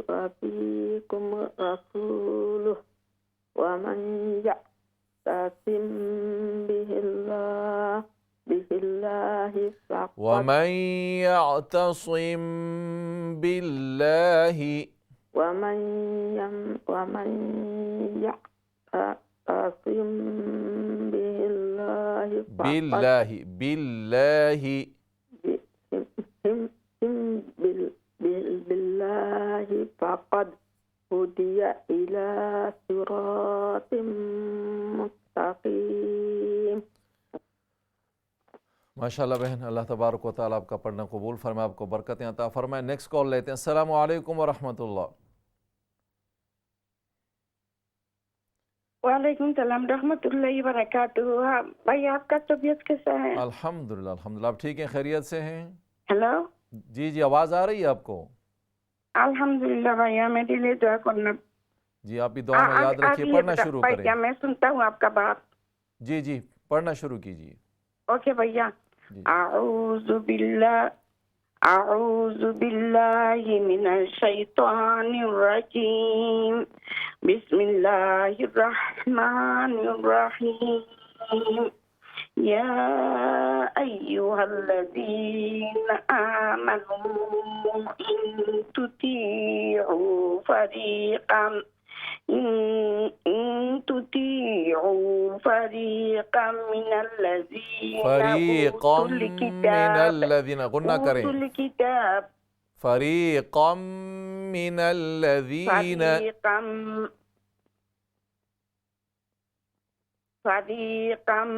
व फीकुम रसूलुहु वमन यअतसिम बिहिल्लाहि वमन यअतसिम बिल्लाहि वमन यअतसिम बिल्लाहि बिल्लाहि फक़द हुदिया इला सिरातिम मुस्तक़ीम। माशाल्लाह बहन, अल्लाह तबारक व तआला आपका पढ़ना कबूल फरमाए, आपको बरकतें अता फरमाए। नेक्स्ट कॉल लेते हैं। अस्सलाम वालेकुम व रहमतुल्लाह। वालेकुम सलाम रहमतुल्लाहि व बरकातुहू। भाई आपका तबीयत कैसा है? अल्हम्दुलिल्लाह अल्हम्दुलिल्लाह, आप ठीक हैं, खैरियत से हैं? हेलो, जी जी, आवाज़ आ रही है आपको? अल्हम्दुलिल्लाह भैया, मेरे लिए दुआ करना। जी, आप भी दुआ में याद रखिए, पढ़ना शुरू करें। भैया मैं सुनता हूँ आपका बात। जी जी, पढ़ना शुरू कीजिए। ओके भैया। अऊज़ु बिल्लाहि मिनश शैतानिर रजीम। बिस्मिल्लाहिर रहमानिर रहीम। या अय्युहल्लज़ीना आमनू इन तुतीअू फरीक़म मिनल्लज़ीना गुन्ना करें। फरीक़म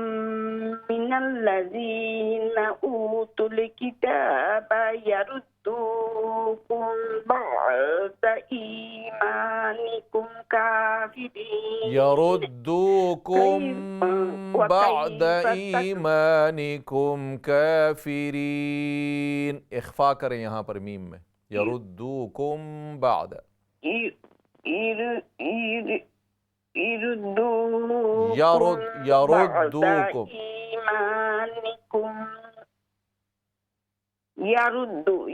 मिनल्लज़ीना ऊतुल किताब यरुद्दूकुम बअद ईमानिकुम काफिरीन। यरुद्दूकुम बअद ईमानिकुम काफिरीन। इख्फा करें यहाँ पर मीम में। यरुद्दूकुम बअद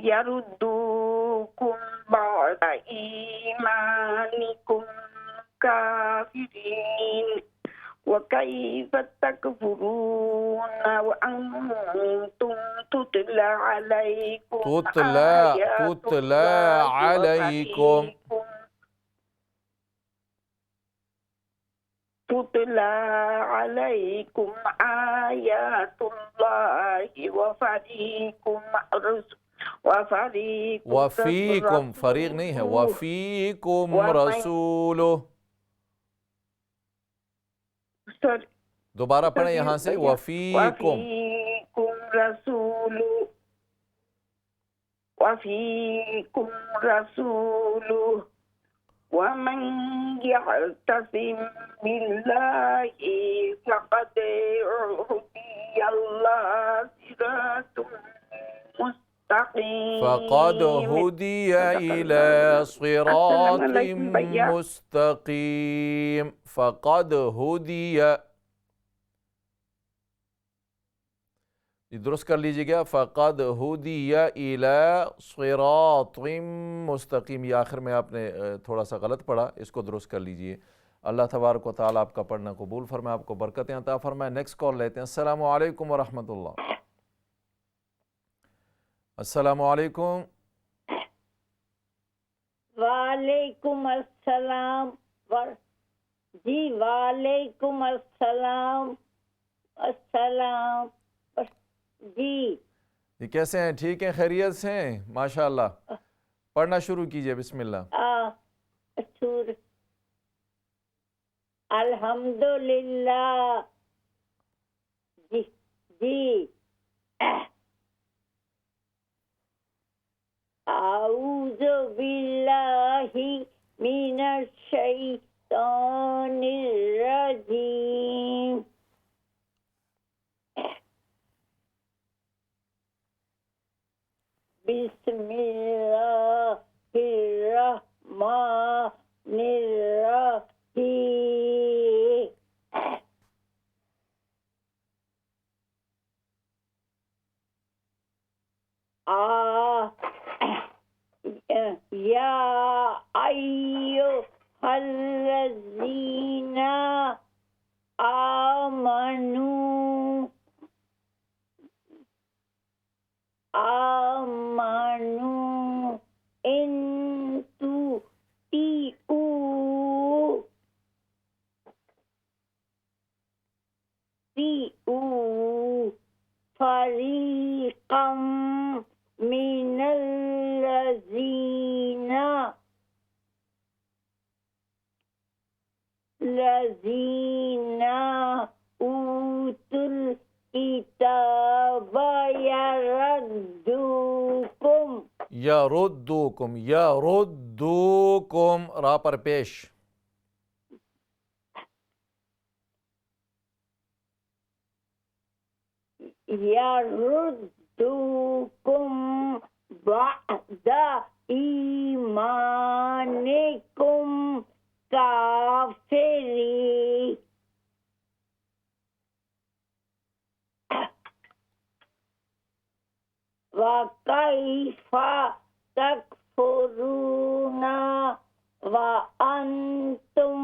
यरुद्दूकुम बअद ईमानिकुम काफिरीन وكيف تكفرون وأنتم تتلى عليكم آيات الله عليكم تتلى عليكم آيات الله वफ़ीकुम, फरीक नहीं है, वफ़ीकुम रसूलुह। दोबारा पढ़े यहाँ से, वफ़ीकुम रसूलुह वमन यअतसिम बिल्लाहि फक़द हुदियल्लाह सिरातुम मुस्तक़ीम। फ़क़द हुदिय इला सिरातिम मुस्तक़ीम। फ़क़द हुदिय, दुरुस्त कर लीजिएगा, फ़क़द हुदिय इला सिरातिम मुस्तक़ीम। ये आखिर में आपने थोड़ा सा गलत पढ़ा, इसको दुरुस्त कर लीजिए। अल्लाह तबारक व तआला आपका पढ़ना कबूल फरमाए, आपको बरकतें अता फरमाए। नेक्स्ट कॉल लेते हैं। अस्सलामु अलैकुम व रहमतुल्लाह। अस्सलामु अलैकुम। वालेकुम अस्सलाम। जी वालेकुम अस्सलाम। अस्सलाम जी। ये कैसे हैं? ठीक हैं, खैरियत से हैं? माशाअल्लाह। पढ़ना शुरू कीजिए, बिस्मिल्लाह। अल्हम्दुलिल्लाह। जी जी। आऊज़ु बिल्लाहि मिनश शैतानिर रजीम। बिस्मिल्लाहिर्रहमानिर्रहीम। या अय्युहल्लज़ीना आमनू इन तुतीऊ फरीक़म मिनल्लज़ीना ऊतुल किताब यरुद्दुकुम, रा पर पेश। यरुद्दुकुम बअदा ईमानिकुम काफिरीन। वकैफा तकफुरूना व अंतुम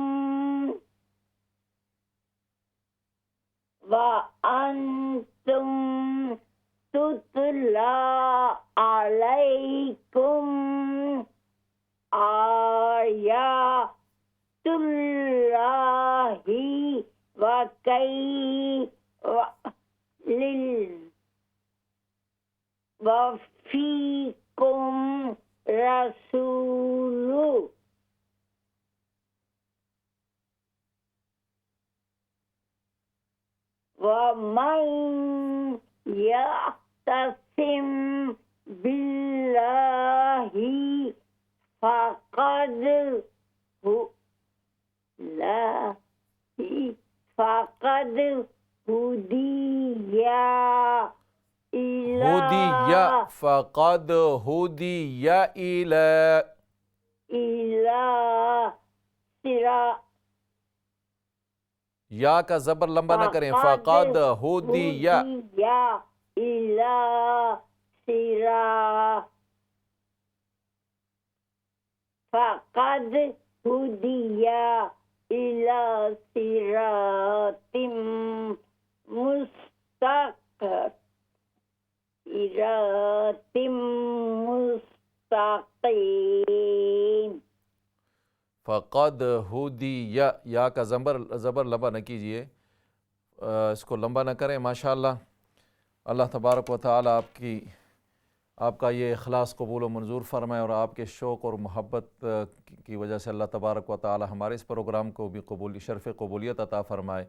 तुतला अलैकुम आयातुल्लाहि वफ़ीकुम रसूलु वमन यअतसिम बिल्लाहि फक़द हुदिया फ़क़द हुदिय इला सिरा। या का जबर लंबा ना करें। फ़क़द हुदिय इला सिरा। फ़क़द हुदिया إلى صراط مستقيم صراط مستقيم। फ़क़द हुदिया, या का ज़बर लंबा न कीजिए, इसको लंबा न करें। माशाअल्लाह, अल्लाह तबारक व तआला आपका ये इखलास कबूल व मंजूर फ़रमाए और आपके शौक़ और मोहब्बत की वजह से अल्लाह तबारक व तआला हमारे इस प्रोग्राम को भी शर्फ़ कबूलियत अता फ़रमाए।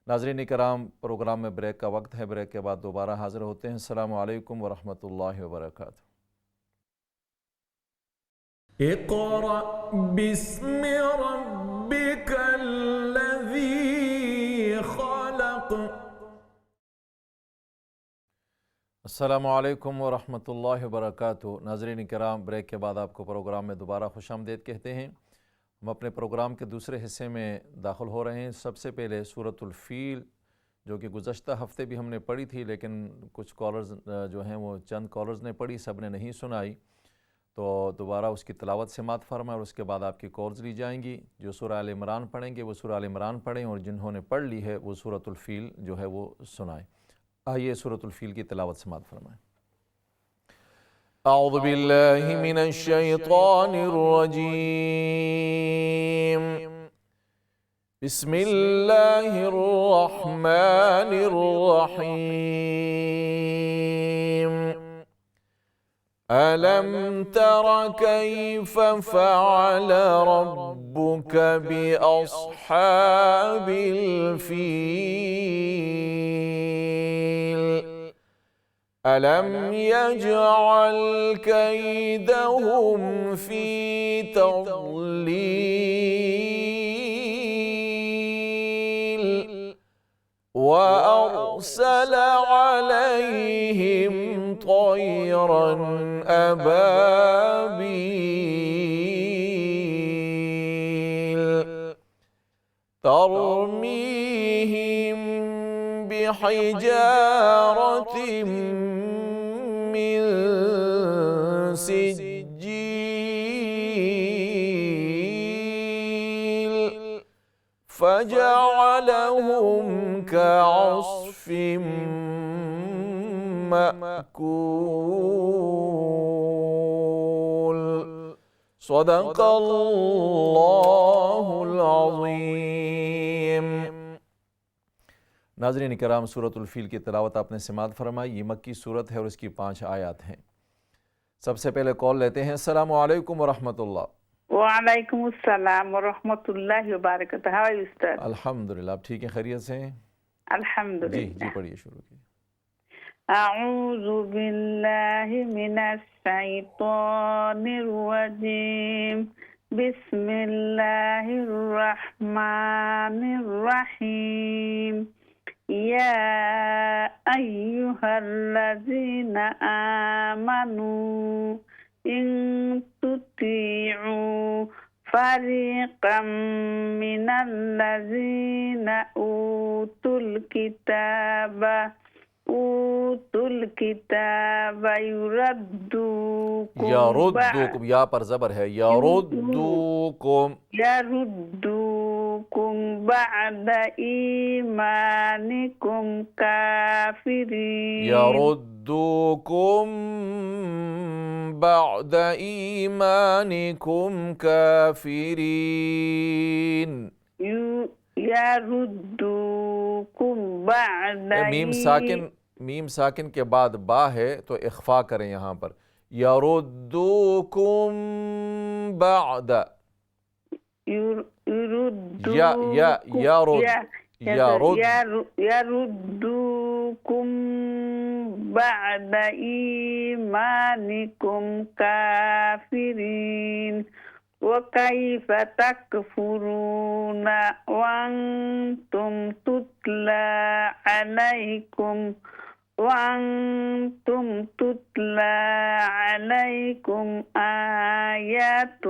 नाज़रीन किराम, प्रोग्राम में ब्रेक का वक्त है, ब्रेक के बाद दोबारा हाज़िर होते हैं। अस्सलामु अलैकुम व रहमतुल्लाहि व बरकातुहू। इक़रा बिस्मि रब्बिकल्लज़ी ख़लक़। अस्सलामु अलैकुम व रहमतुल्लाहि व बरकातुहू। नाज़रीन किराम, ब्रेक के बाद आपको प्रोग्राम में दोबारा खुशामदीद कहते हैं। हम अपने प्रोग्राम के दूसरे हिस्से में दाखिल हो रहे हैं। सबसे पहले सूरतुल फ़ील, जो कि गुज़श्ता हफ़्ते भी हमने पढ़ी थी, लेकिन कुछ कॉलर्स जो हैं वो चंद कॉलर्स ने पढ़ी, सब ने नहीं सुनाई, तो दोबारा उसकी तिलावत समाअत फरमाएं और उसके बाद आपकी कॉल्स ली जाएंगी। जो सूरह आल इमरान पढ़ेंगे वो सूरह आल इमरान पढ़ें, और जिन्होंने पढ़ ली है वो सूरतुल फ़ील जो है वो सुनाएं। आइए सूरतुल फ़ील की तिलावत समाअत फरमाएं। अऊज़ु बिल्लाहि मिनश शैतानिर रजीम। बिस्मिल्लाहिर रहमानिर रहीम। अलम तरा कैफ़ फ़अल रब्बुक बिअस्हाबिल फ़ील। अलम यजअल कैदहुम फ़ी तज़लील व अरसल अलैहिम तयरन अबाबील तरमीहिम बिहिजारतिम मिन सिज्जील फजअलहुम कअस्फिम मअकूल। सदक़ल्लाहुल अज़ीम। नाज़रीन किराम, सूरतुल फ़ील की तिलावत आपने समाअत फरमाई। ये मक्की सूरत है और इसकी 5 आयत हैं। सबसे पहले कॉल लेते हैं। अस्सलामु अलैकुम व रहमतुल्लाह। वालेकुम अस्सलाम व रहमतुल्लाहि व बरकातहू। हाउ आर यू उस्ताद? अल्हम्दुलिल्लाह, आप ठीक हैं, खैरियत से हैं? जी अल्हम्दुलिल्लाह। पढ़िए, शुरू कीजिए। अऊज़ु बिल्लाहि मिनश शैतानिर रजीम। बिस्मिल्लाहिर रहमानिर रहीम। या अय्युहल्लज़ीना आमनू इन तुतीउ फरीक़म मिनल्लज़ीना ऊतुल किताब यरुद्दुकुम, या पर ज़बर है, यरुद्दुकुम बअद ईमानिकुम काफिरीन। यरुद्दुकुम बअद ईमानिकुम काफिरीन। यरुद्दुकुम बअद मीम साकिन के बाद बा है तो इख्फा करें यहाँ पर। यरुद्दुकुम बअद यरुद्दुकुम बअद ईमानिकुम काफिरीन। वकैफ तकफुरून वअंतुम तुतला अलैकुम आयातुल्लाहि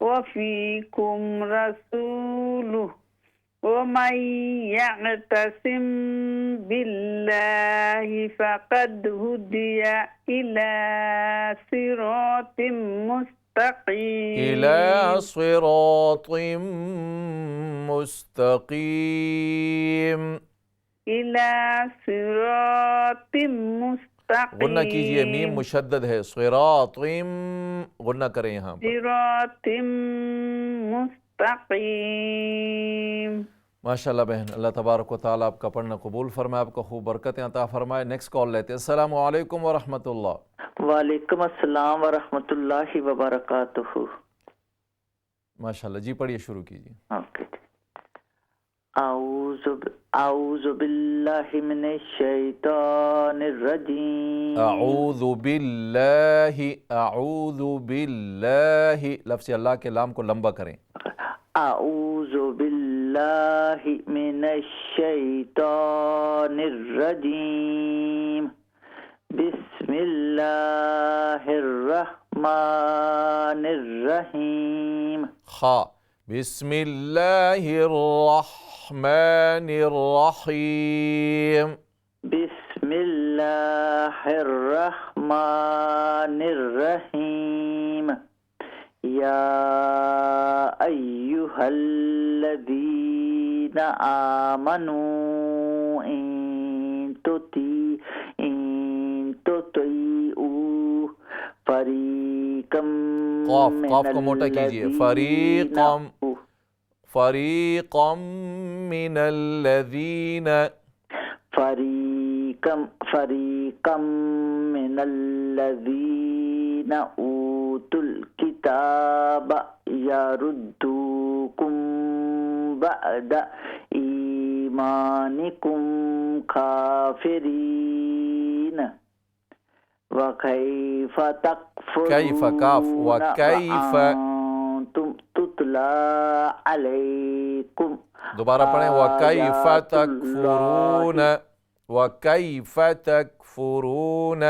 वफीकुम रसूलुहु वमन यअतसिम बिल्लाहि फक़द हुदिया इला सिरातिम मुस्तक़ीम। إلى صراط मुस्तकीम। इला सिरातिम मुस्तकीम। गुन्ना कीजिए, मीम मुशद्दद है, सिरातिम गुन्ना करें यहाँ पर। सिरातिम मुस्तकीम। माशाल्लाह बहन, अल्लाह तबारक व तआला आपका पढ़ना कबूल फरमाए, आपको खूब बरकतें अता फरमाए। नेक्स्ट कॉल लेते हैं। अस्सलामु अलैकुम व रहमतुल्लाह। वालेकुम अस्सलाम व रहमतुल्लाहि व बरकातुहू। माशाल्लाह जी, पढ़िए, शुरू कीजिए। ओके। आऊज़ु बिल्लाहि मिनश शैतानिर रजीम। आऊज़ु बिल्लाहि, लफ्ज़ अल्लाह के लाम को लंबा करें। आऊज़ु बिल्लाहि मिनश शैतानिर रजीम। बिस्मिल्लाहिर रहमानिर रहीम। खा, बिस्मिल्लाहिर रहमानिर रहीम। बिस्मिल्लाहिर रहमानिर रहीम। या अय्युहल्लज़ीना आमनू इन तुतीउ फरीकम क़ाफ को मोटा कीजिए, फरीक़म मिनल्लज़ीना, फरीकम मिनल्लज़ीना ऊतुल किताब यरुद्दुकुम बअद ईमानिकुम काफिरीन। वकैफ तकफुरून तुम तुतला अलैकुम। दोबारा पढ़ें, वकैफ तकफुरून, वकैफ तकफुरून,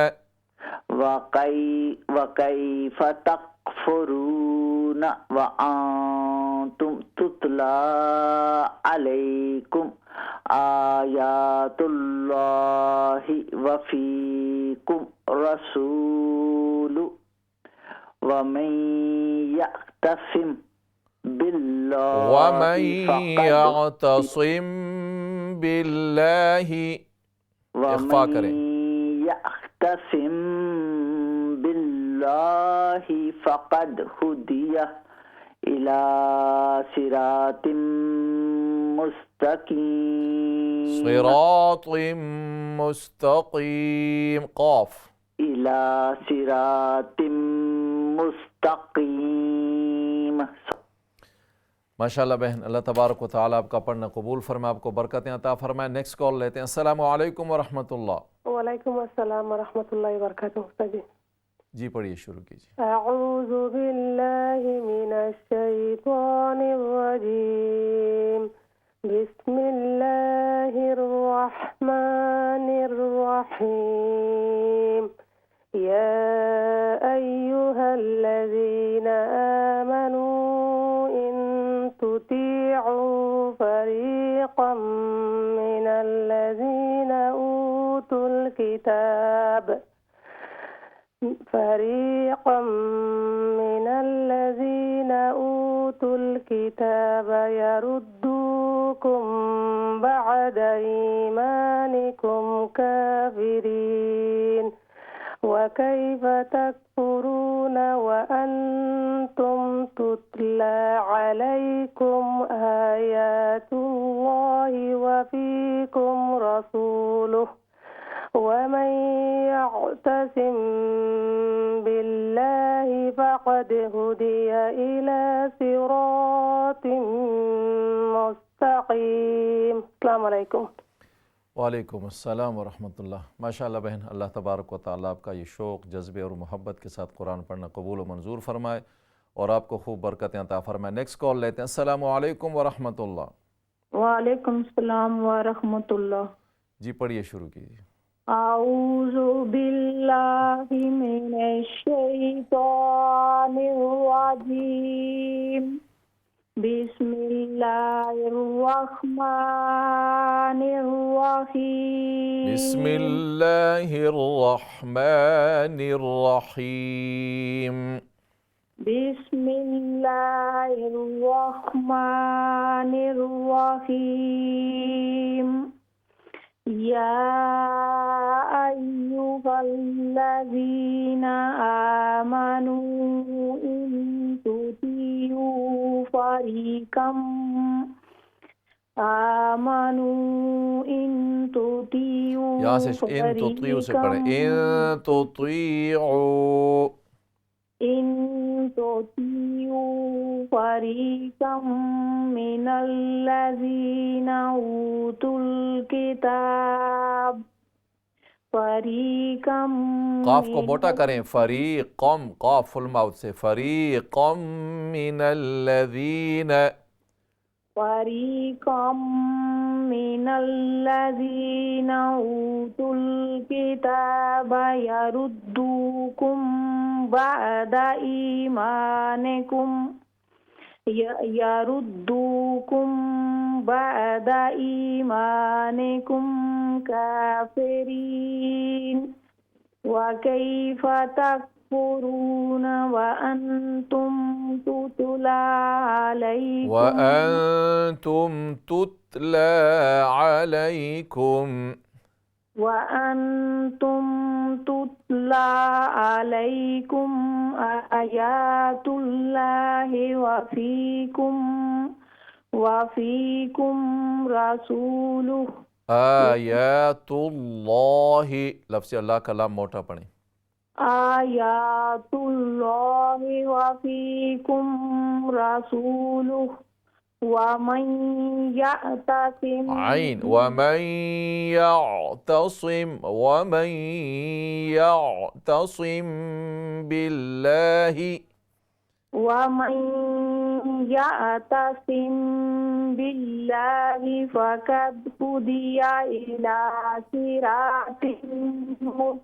वकैफ तकफुरून व अंतुम तुतला अलैकुम आयातुल्लाहि व फीकुम रसूलु वमन यअतसिम बिल्लाहि इख्फा करें। यअतसिम बिल्लाहि फ़क़द हुदिया इला सिरातिम मुस्तकीम। सिरातिम मुस्तकीम, क़ाफ। इला सिरातिम मुस्तकीम। माशाल्लाह बहन, अल्लाह तबारक व तआला आपका पढ़ना कबूल फरमाए, आपको बरकतें अता फरमाए। नेक्स्ट कॉल लेते हैं। अस्सलामु अलैकुम व रहमतुल्लाह। वालेकुम अस्सलाम व रहमतुल्लाहि व बरकातुहू। उस्ताद जी पढ़िए, शुरू कीजिए। अऊज़ु बिल्लाहि मिनश शैतानिर रजीम। बिस्मिल्लाहिर रहमानिर रहीम। या अय्युहल्लज़ीना आमनू इन तुतीउ फरीक़म मिनल्लज़ीना ऊतुल किताब यरुद्दुकुम बअद ईमानिकुम काफिरीन। वकैफ तकफुरून व अंतुम तुतला अलैकुम आयातुल्लाहि व फीकुम रसूलुहु वमन यअतसिम बिल्लाहि फ़क़द हुदिया इला सिरातिम मुस्तक़ीम। अस्सलामु अलैकुम। वालेकुम अस्सलाम व रहमतुल्लाह। माशाअल्लाह बहन, अल्लाह तबारक व तआला आपका ये शौक़, जज्बे और मोहब्बत के साथ कुरान पढ़ना कबूल व मंजूर फरमाए और आपको खूब बरकतें अता फरमाए। नेक्स्ट कॉल लेते हैं। अस्सलामु अलैकुम व रहमतुल्लाह। वालेकुम सलाम व रहमतुल्लाह। जी पढ़िए, शुरू कीजिए। आऊज़ु बिल्लाहि मिनश शैतानिर रजीम। बिस्मिल्लाहिर रहमानिर रहीम। बिस्मिल्लाहिर रहमानिर रहीम। बिस्मिल्लाहिर्रहमानिर्रहीम या अय्युहल्लज़ीना आमनू इन तुतियू फरीकम आमनू इन तुतियू यहाँ से इन तुतियू से पढ़ें, इन तुतियू फरीकम मिनल्लज़ीना ऊतुल किताब फरीकम काफ को मोटा करें, फरीकम, काफ फुल माउथ से, फरीकम मिनल्लज़ीन, फरीकम मिनल्लज़ीना ऊतुल किताब यरुद्दूकुम बअदा ईमानिकुम यरुद्दूकुम बअदा ईमानिकुम काफिरीन व कैफ तकफुरून व अंतुम तुतला अलैकुम वअन्तुम तुतला अलैकुम वअन्तुम तुतला अलैकुम आयातुल्लाहि वफीकुम रसूलुहु आयातुल्लाहि, लफ्ज़ अल्लाह का लाम मोटा पढ़ें, आयातुल्लाहि वफीकुम रसूलुहु वमन यअतसिम आइन, वमन यअतसिम बिल्लाहि, वमन यअतसिम बिल्लाहि फक़द हुदिया इला सिरातिन मुस्तक़ीम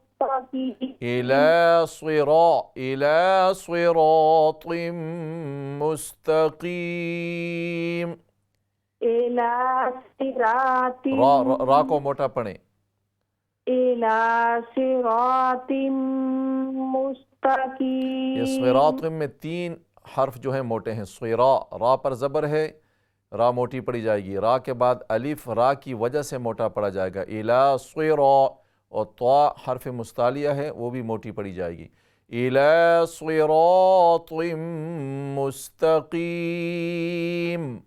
इला सिरातिम मुस्तक़ीम, इला सिरातिन रा को मोटा पढ़ें, इला सिरातिन मुस्तक़ीम। ये सिरातिम में 3 हर्फ जो हैं मोटे हैं। सिरा, रा पर ज़बर है, रा मोटी पड़ी जाएगी, रा के बाद अलिफ रा की वजह से मोटा पड़ा जाएगा, इला सिरा, और त्वा हर्फ मुस्तालिया है, वो भी मोटी पड़ी जाएगी, इला सिरातिम मुस्तक़ीम,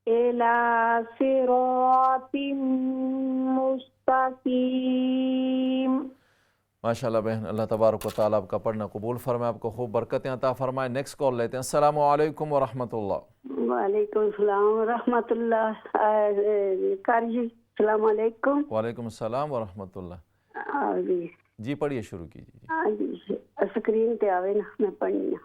इला सिरातिम मुस्तक़ीम। माशाअल्लाह बहन, अल्लाह तबारक व तआला आपका पढ़ना कबूल फरमाए, आपको खूब बरकतें अता फरमाए। नेक्स्ट कॉल लेते हैं। अस्सलामु अलैकुम व रहमतुल्लाह। वालेकुम सलाम व रहमतुल्लाह। कारी सलाम अलैकुम। वालेकुम अस्सलाम व रहमतुल्लाह। जी पढ़िए, शुरू कीजिए। हाँ जी, स्क्रीन पे आवे ना, मैं पढ़नी ना।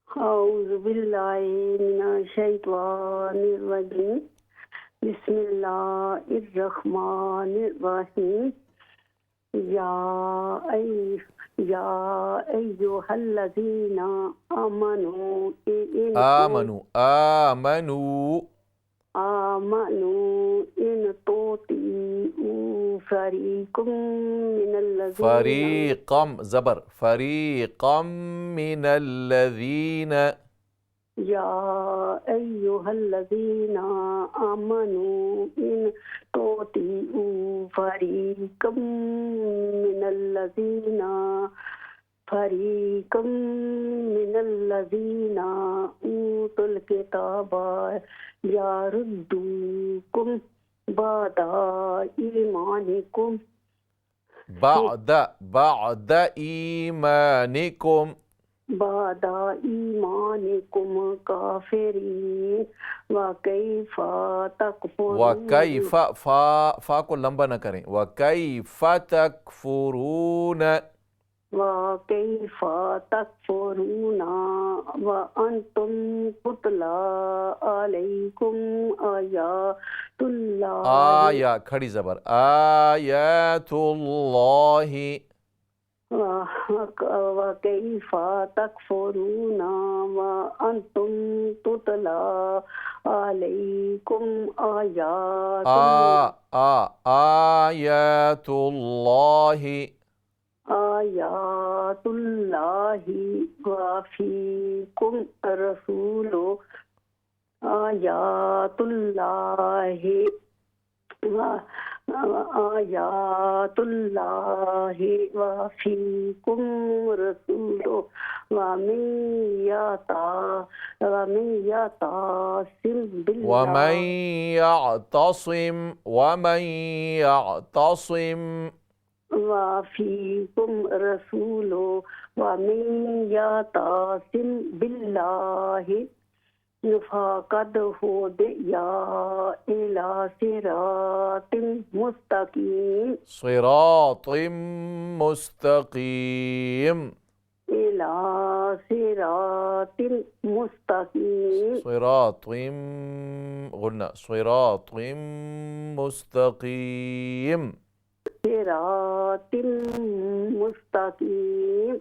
औज़ु बिल्लाहि मिनश शैतानिर रजीम। बिस्मिल्लाहिर्रहमानिर्रहीम। या अय्युहल्लज़ीना आमनू इन तुतियू फरीकुम मिनल्लज़ीना, फरीक़म ज़बर, फरीक़म मिनल्लज़ीना, या अय्युहल्लज़ीना आमनू इन तुतियू फरीकुम मिनल्लज़ीना ऊतुल किताबा यरुद्दूकुम बअदा ईमानिकुम, बअद ईमानिकुम, बादा ईमानिकुम काफिरीन व कैफा तकफुरून, व कैफा, फा को लंबा न करें, व कैफा तकफुरून, व कैफा तकफुरून व अंतुम तुतला अलैकुम आयातुल्लाह, आया खड़ी ज़बर, आयातुल्लाहि, वकैफा तकफुरून व अंतुम तुतला अलैकुम आयातुल्लाहि, आयातुल्लाहि व फीकुम रसूलो आयातुल्लाहि आयातुल्लाहि व फीकुम रसूलो व मन यतासिम वमन वफ़ीकुम रसूलो वमन यतासिम बिल्लाहि फ़क़द हुदिया इला सिरातिम मुस्तक़ीम सिरातिम मुस्तक़ीम इला सिरातिम मुस्तक़ीम सिरातिम गुन्ना सिरातिम मुस्तक़ीम सिरातिम मुस्तक़ीम।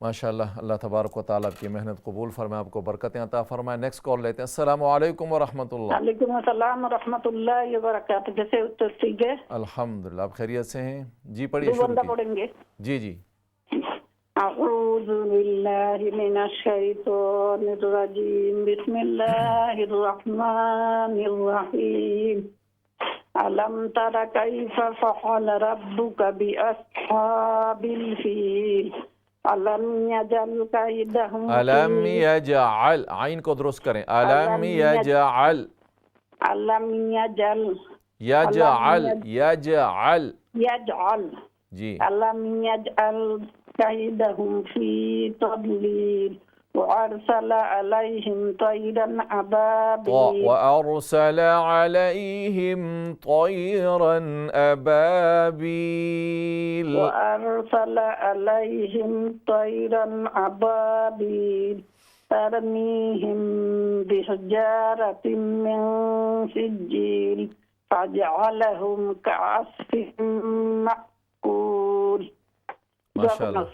माशाअल्लाह, अल्लाह तबारक व तआला आपकी मेहनत कबूल फरमाए, आपको बरकतें अता फरमाए। नेक्स्ट कॉल लेते हैं। अस्सलाम वालेकुम व रहमतुल्लाह। वालेकुम अस्सलाम व रहमतुल्लाहि व बरकातहू। जैसे उत्तर ठीक है अल्हम्दुलिल्लाह, आप खैरियत से हैं? जी पढ़िए, दो शुरू बंदा कीजिए। पढ़ेंगे। जी जी। अऊज़ु बिल्लाहि मिनश शैतानिर रजीम। बिस्मिल्लाहिर रहमानिर रहीम। अलम तरा कैफ़ फ़अल रब्बुका बिअस्हाबिल फील। अलम यजअल कैदहुम अलम यजअल, आइन को दुरुस्त करें। अलम यजअल, अलम यजअल यजअल यजअल यजअल जी। अलम यजअल कैदहुम फी तदलील वअरसल अलैहिम तैरन अबाबील वअरसल अलैहिम तैरन अबाबील वअरसल अलैहिम तैरन अबाबील तरमीहिम बिहिजारतिम मिन सिज्जील फजअलहुम कअस्फिन मअकूल। माशाअल्लाह।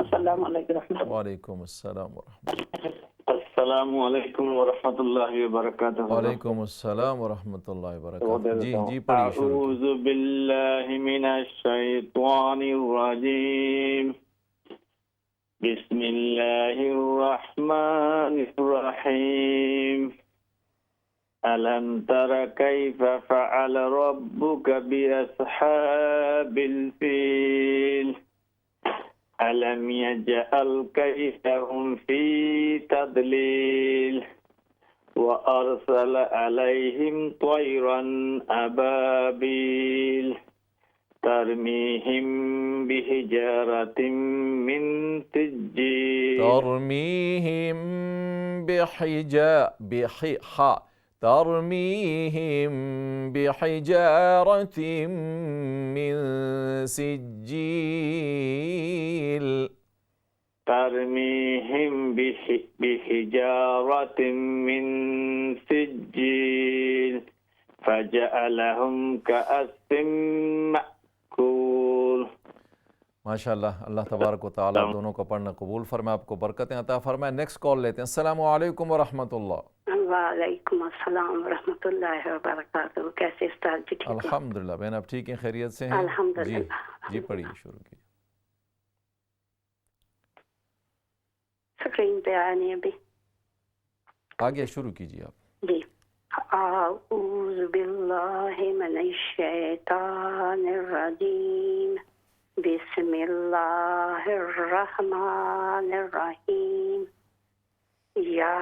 अस्सलामु अलैकुम। वालेकुम अस्सलाम व रहमतुल्लाह। अस्सलाम वालेकुम व रहमतुल्लाहि व बरकातहू। वालेकुम अस्सलाम व रहमतुल्लाहि व बरकातहू। जी जी पढ़िए, शुरू कीजिए। अऊज़ु बिल्लाहि मिनश शैतानिर रजीम। बिस्मिल्लाहिर रहमानिर रहीम। अलम तरा कैफ़ फ़अल रब्बुका बिअस्हाबिल फील। अलम यजअल कैदहुम फी तदलील वअरसल अलैहिम तैरन अबाबील तरमीहिम बिहिजारतिम मिन सिज्जील तरमीहिम तरमीहिम बिहिजारतिम मिन सिज्जील तरमीहिम बिहिजारतिम मिन सिज्जील फजअलहुम कअस्फिन मअकूल। माशाअल्लाह, अल्लाह तबारक व तआला दोनों को पढ़ना कबूल फरमाए, आपको बरकतें अता फरमाए। नेक्स्ट कॉल लेते हैं। अस्सलाम वालेकुम व रहमतुल्लाह। वालेकुम अस्सलाम व रहमतुल्लाहि व बरकातहू। कैसे उस्ताद जी? ठीक हो? अल्हम्दुलिल्लाह। बहन आप ठीक हैं, खैरियत से हैं? अल्हम्दुलिल्लाह। जी पढ़िए, शुरू कीजिए। स्क्रीन पे आया नहीं अभी। आगे शुरू कीजिए आप। जी। अऊज़ु बिल्लाहि मिनश शैतानिर रजीम। बिस्मिल्लाहिर रहमानिर रहीम। या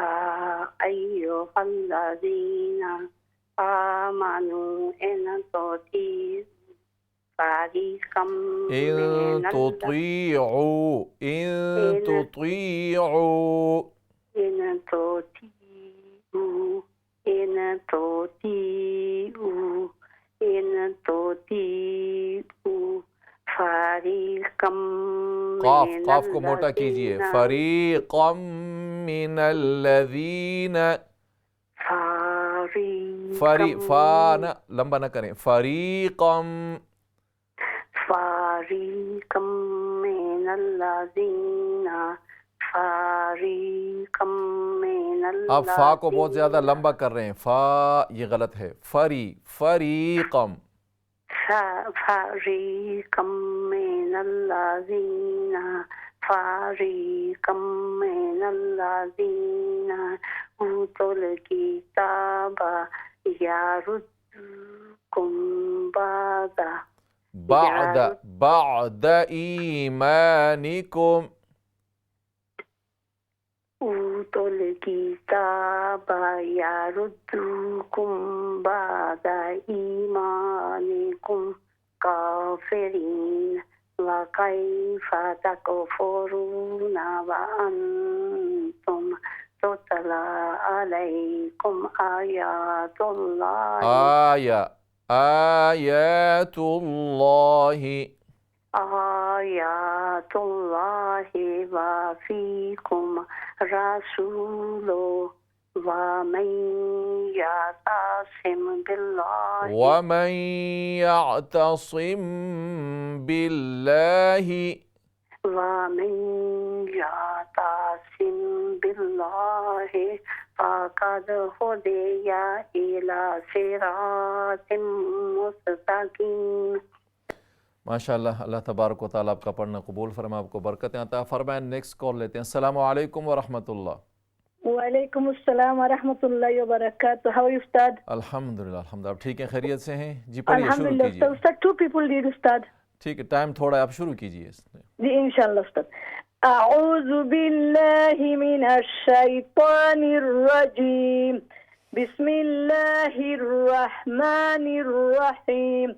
अय्युहल्लज़ीना आमनू इन तुतीउ फ़रीक़म काफ को मोटा कीजिए। फ़रीक़म मिनल्लज़ीना, फा ना लंबा ना करें। फ़रीक़म मिनल्लज़ीना आप फा को बहुत ज्यादा लंबा कर रहे हैं। फा ये गलत है। फरीक़म फरीक़म मिनल्लज़ीना फरीक़म मिनल्लज़ीना ऊतुल किताबा यारुद्दुकुम बाद ईमानिकुम ऊतुल किताबा यारुद्दुकुम बाद ईमानिकुम काफिरीन व कैफ़ा तकफुरून व अंतुम तुतला अलैकुम आयातुल्लाहि व फीकुम रसूलो वमन यअतसिम बिल्लाहि फ़क़द हुदिया इला सिरातिम मुस्तक़ीम। माशाअल्लाह, अल्लाह तबारक व तआला आपका पढ़ना कबूल फरमाए, आपको बरकतें अता फरमाए। नेक्स्ट कॉल लेते हैं। अस्सलामु अलैकुम व रहमतुल्लाह। वालेकुम अस्सलाम व रहमतुल्लाहि व बरकातुहू। हाउ आर यू उस्ताद? अल्हम्दुलिल्लाह, अल्हम्दुलिल्लाह। आप ठीक हैं, खैरियत से हैं? जी पढ़िए, शुरू कीजिए। उस्ताद टू पीपल रीड उस्ताद। ठीक है, टाइम थोड़ा है, आप शुरू कीजिए। जी इंशाअल्लाह उस्ताद। अऊज़ु बिल्लाहि मिनश शैतानिर रजीम। बिस्मिल्लाहिर रहमानिर रहीम।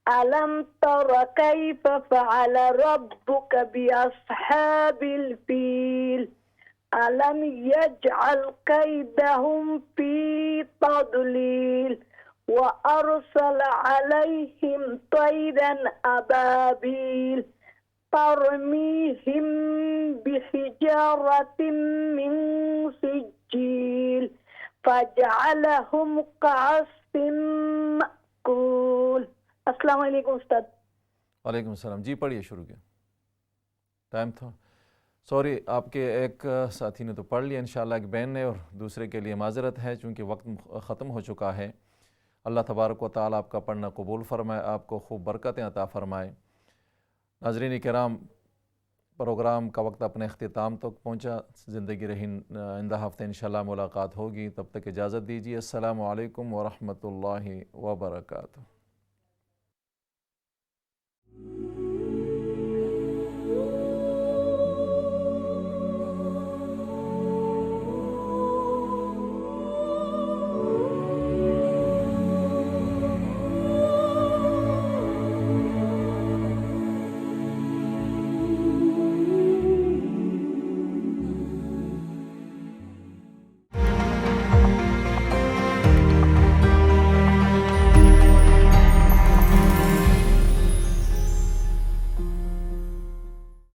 अलम तरा कैफ फ़अल रब्बुक बिअस्हाबिल फील अलम यजअल कैदहुम फी तदलील व अरसल अलैहिम तयरन अबाबील तरमीहिम बिहिजारतिन मिन सिज्जील फजअलहुम कअस्फिन मअकूल। अस्सलाम वालेकुम उस्ताद। वालेकुम सलाम। जी पढ़िए, शुरू किया। टाइम था, सॉरी, आपके एक साथी ने तो पढ़ लिया इंशाअल्लाह, एक बहन ने, और दूसरे के लिए माजरत है चूँकि वक्त ख़त्म हो चुका है। अल्लाह तबारक व तआला आपका पढ़ना कबूल फरमाए, आपको खूब बरकतें अता फ़रमाए। नाज़रीन किराम, प्रोग्राम का वक्त अपने अख्तिताम तक पहुँचा। ज़िंदगी रही आइंदा हफ़्ते इंशाअल्लाह मुलाकात होगी, तब तक इजाज़त दीजिए। अस्सलामु अलैकुम व रहमतुल्लाहि व बरकातुहू।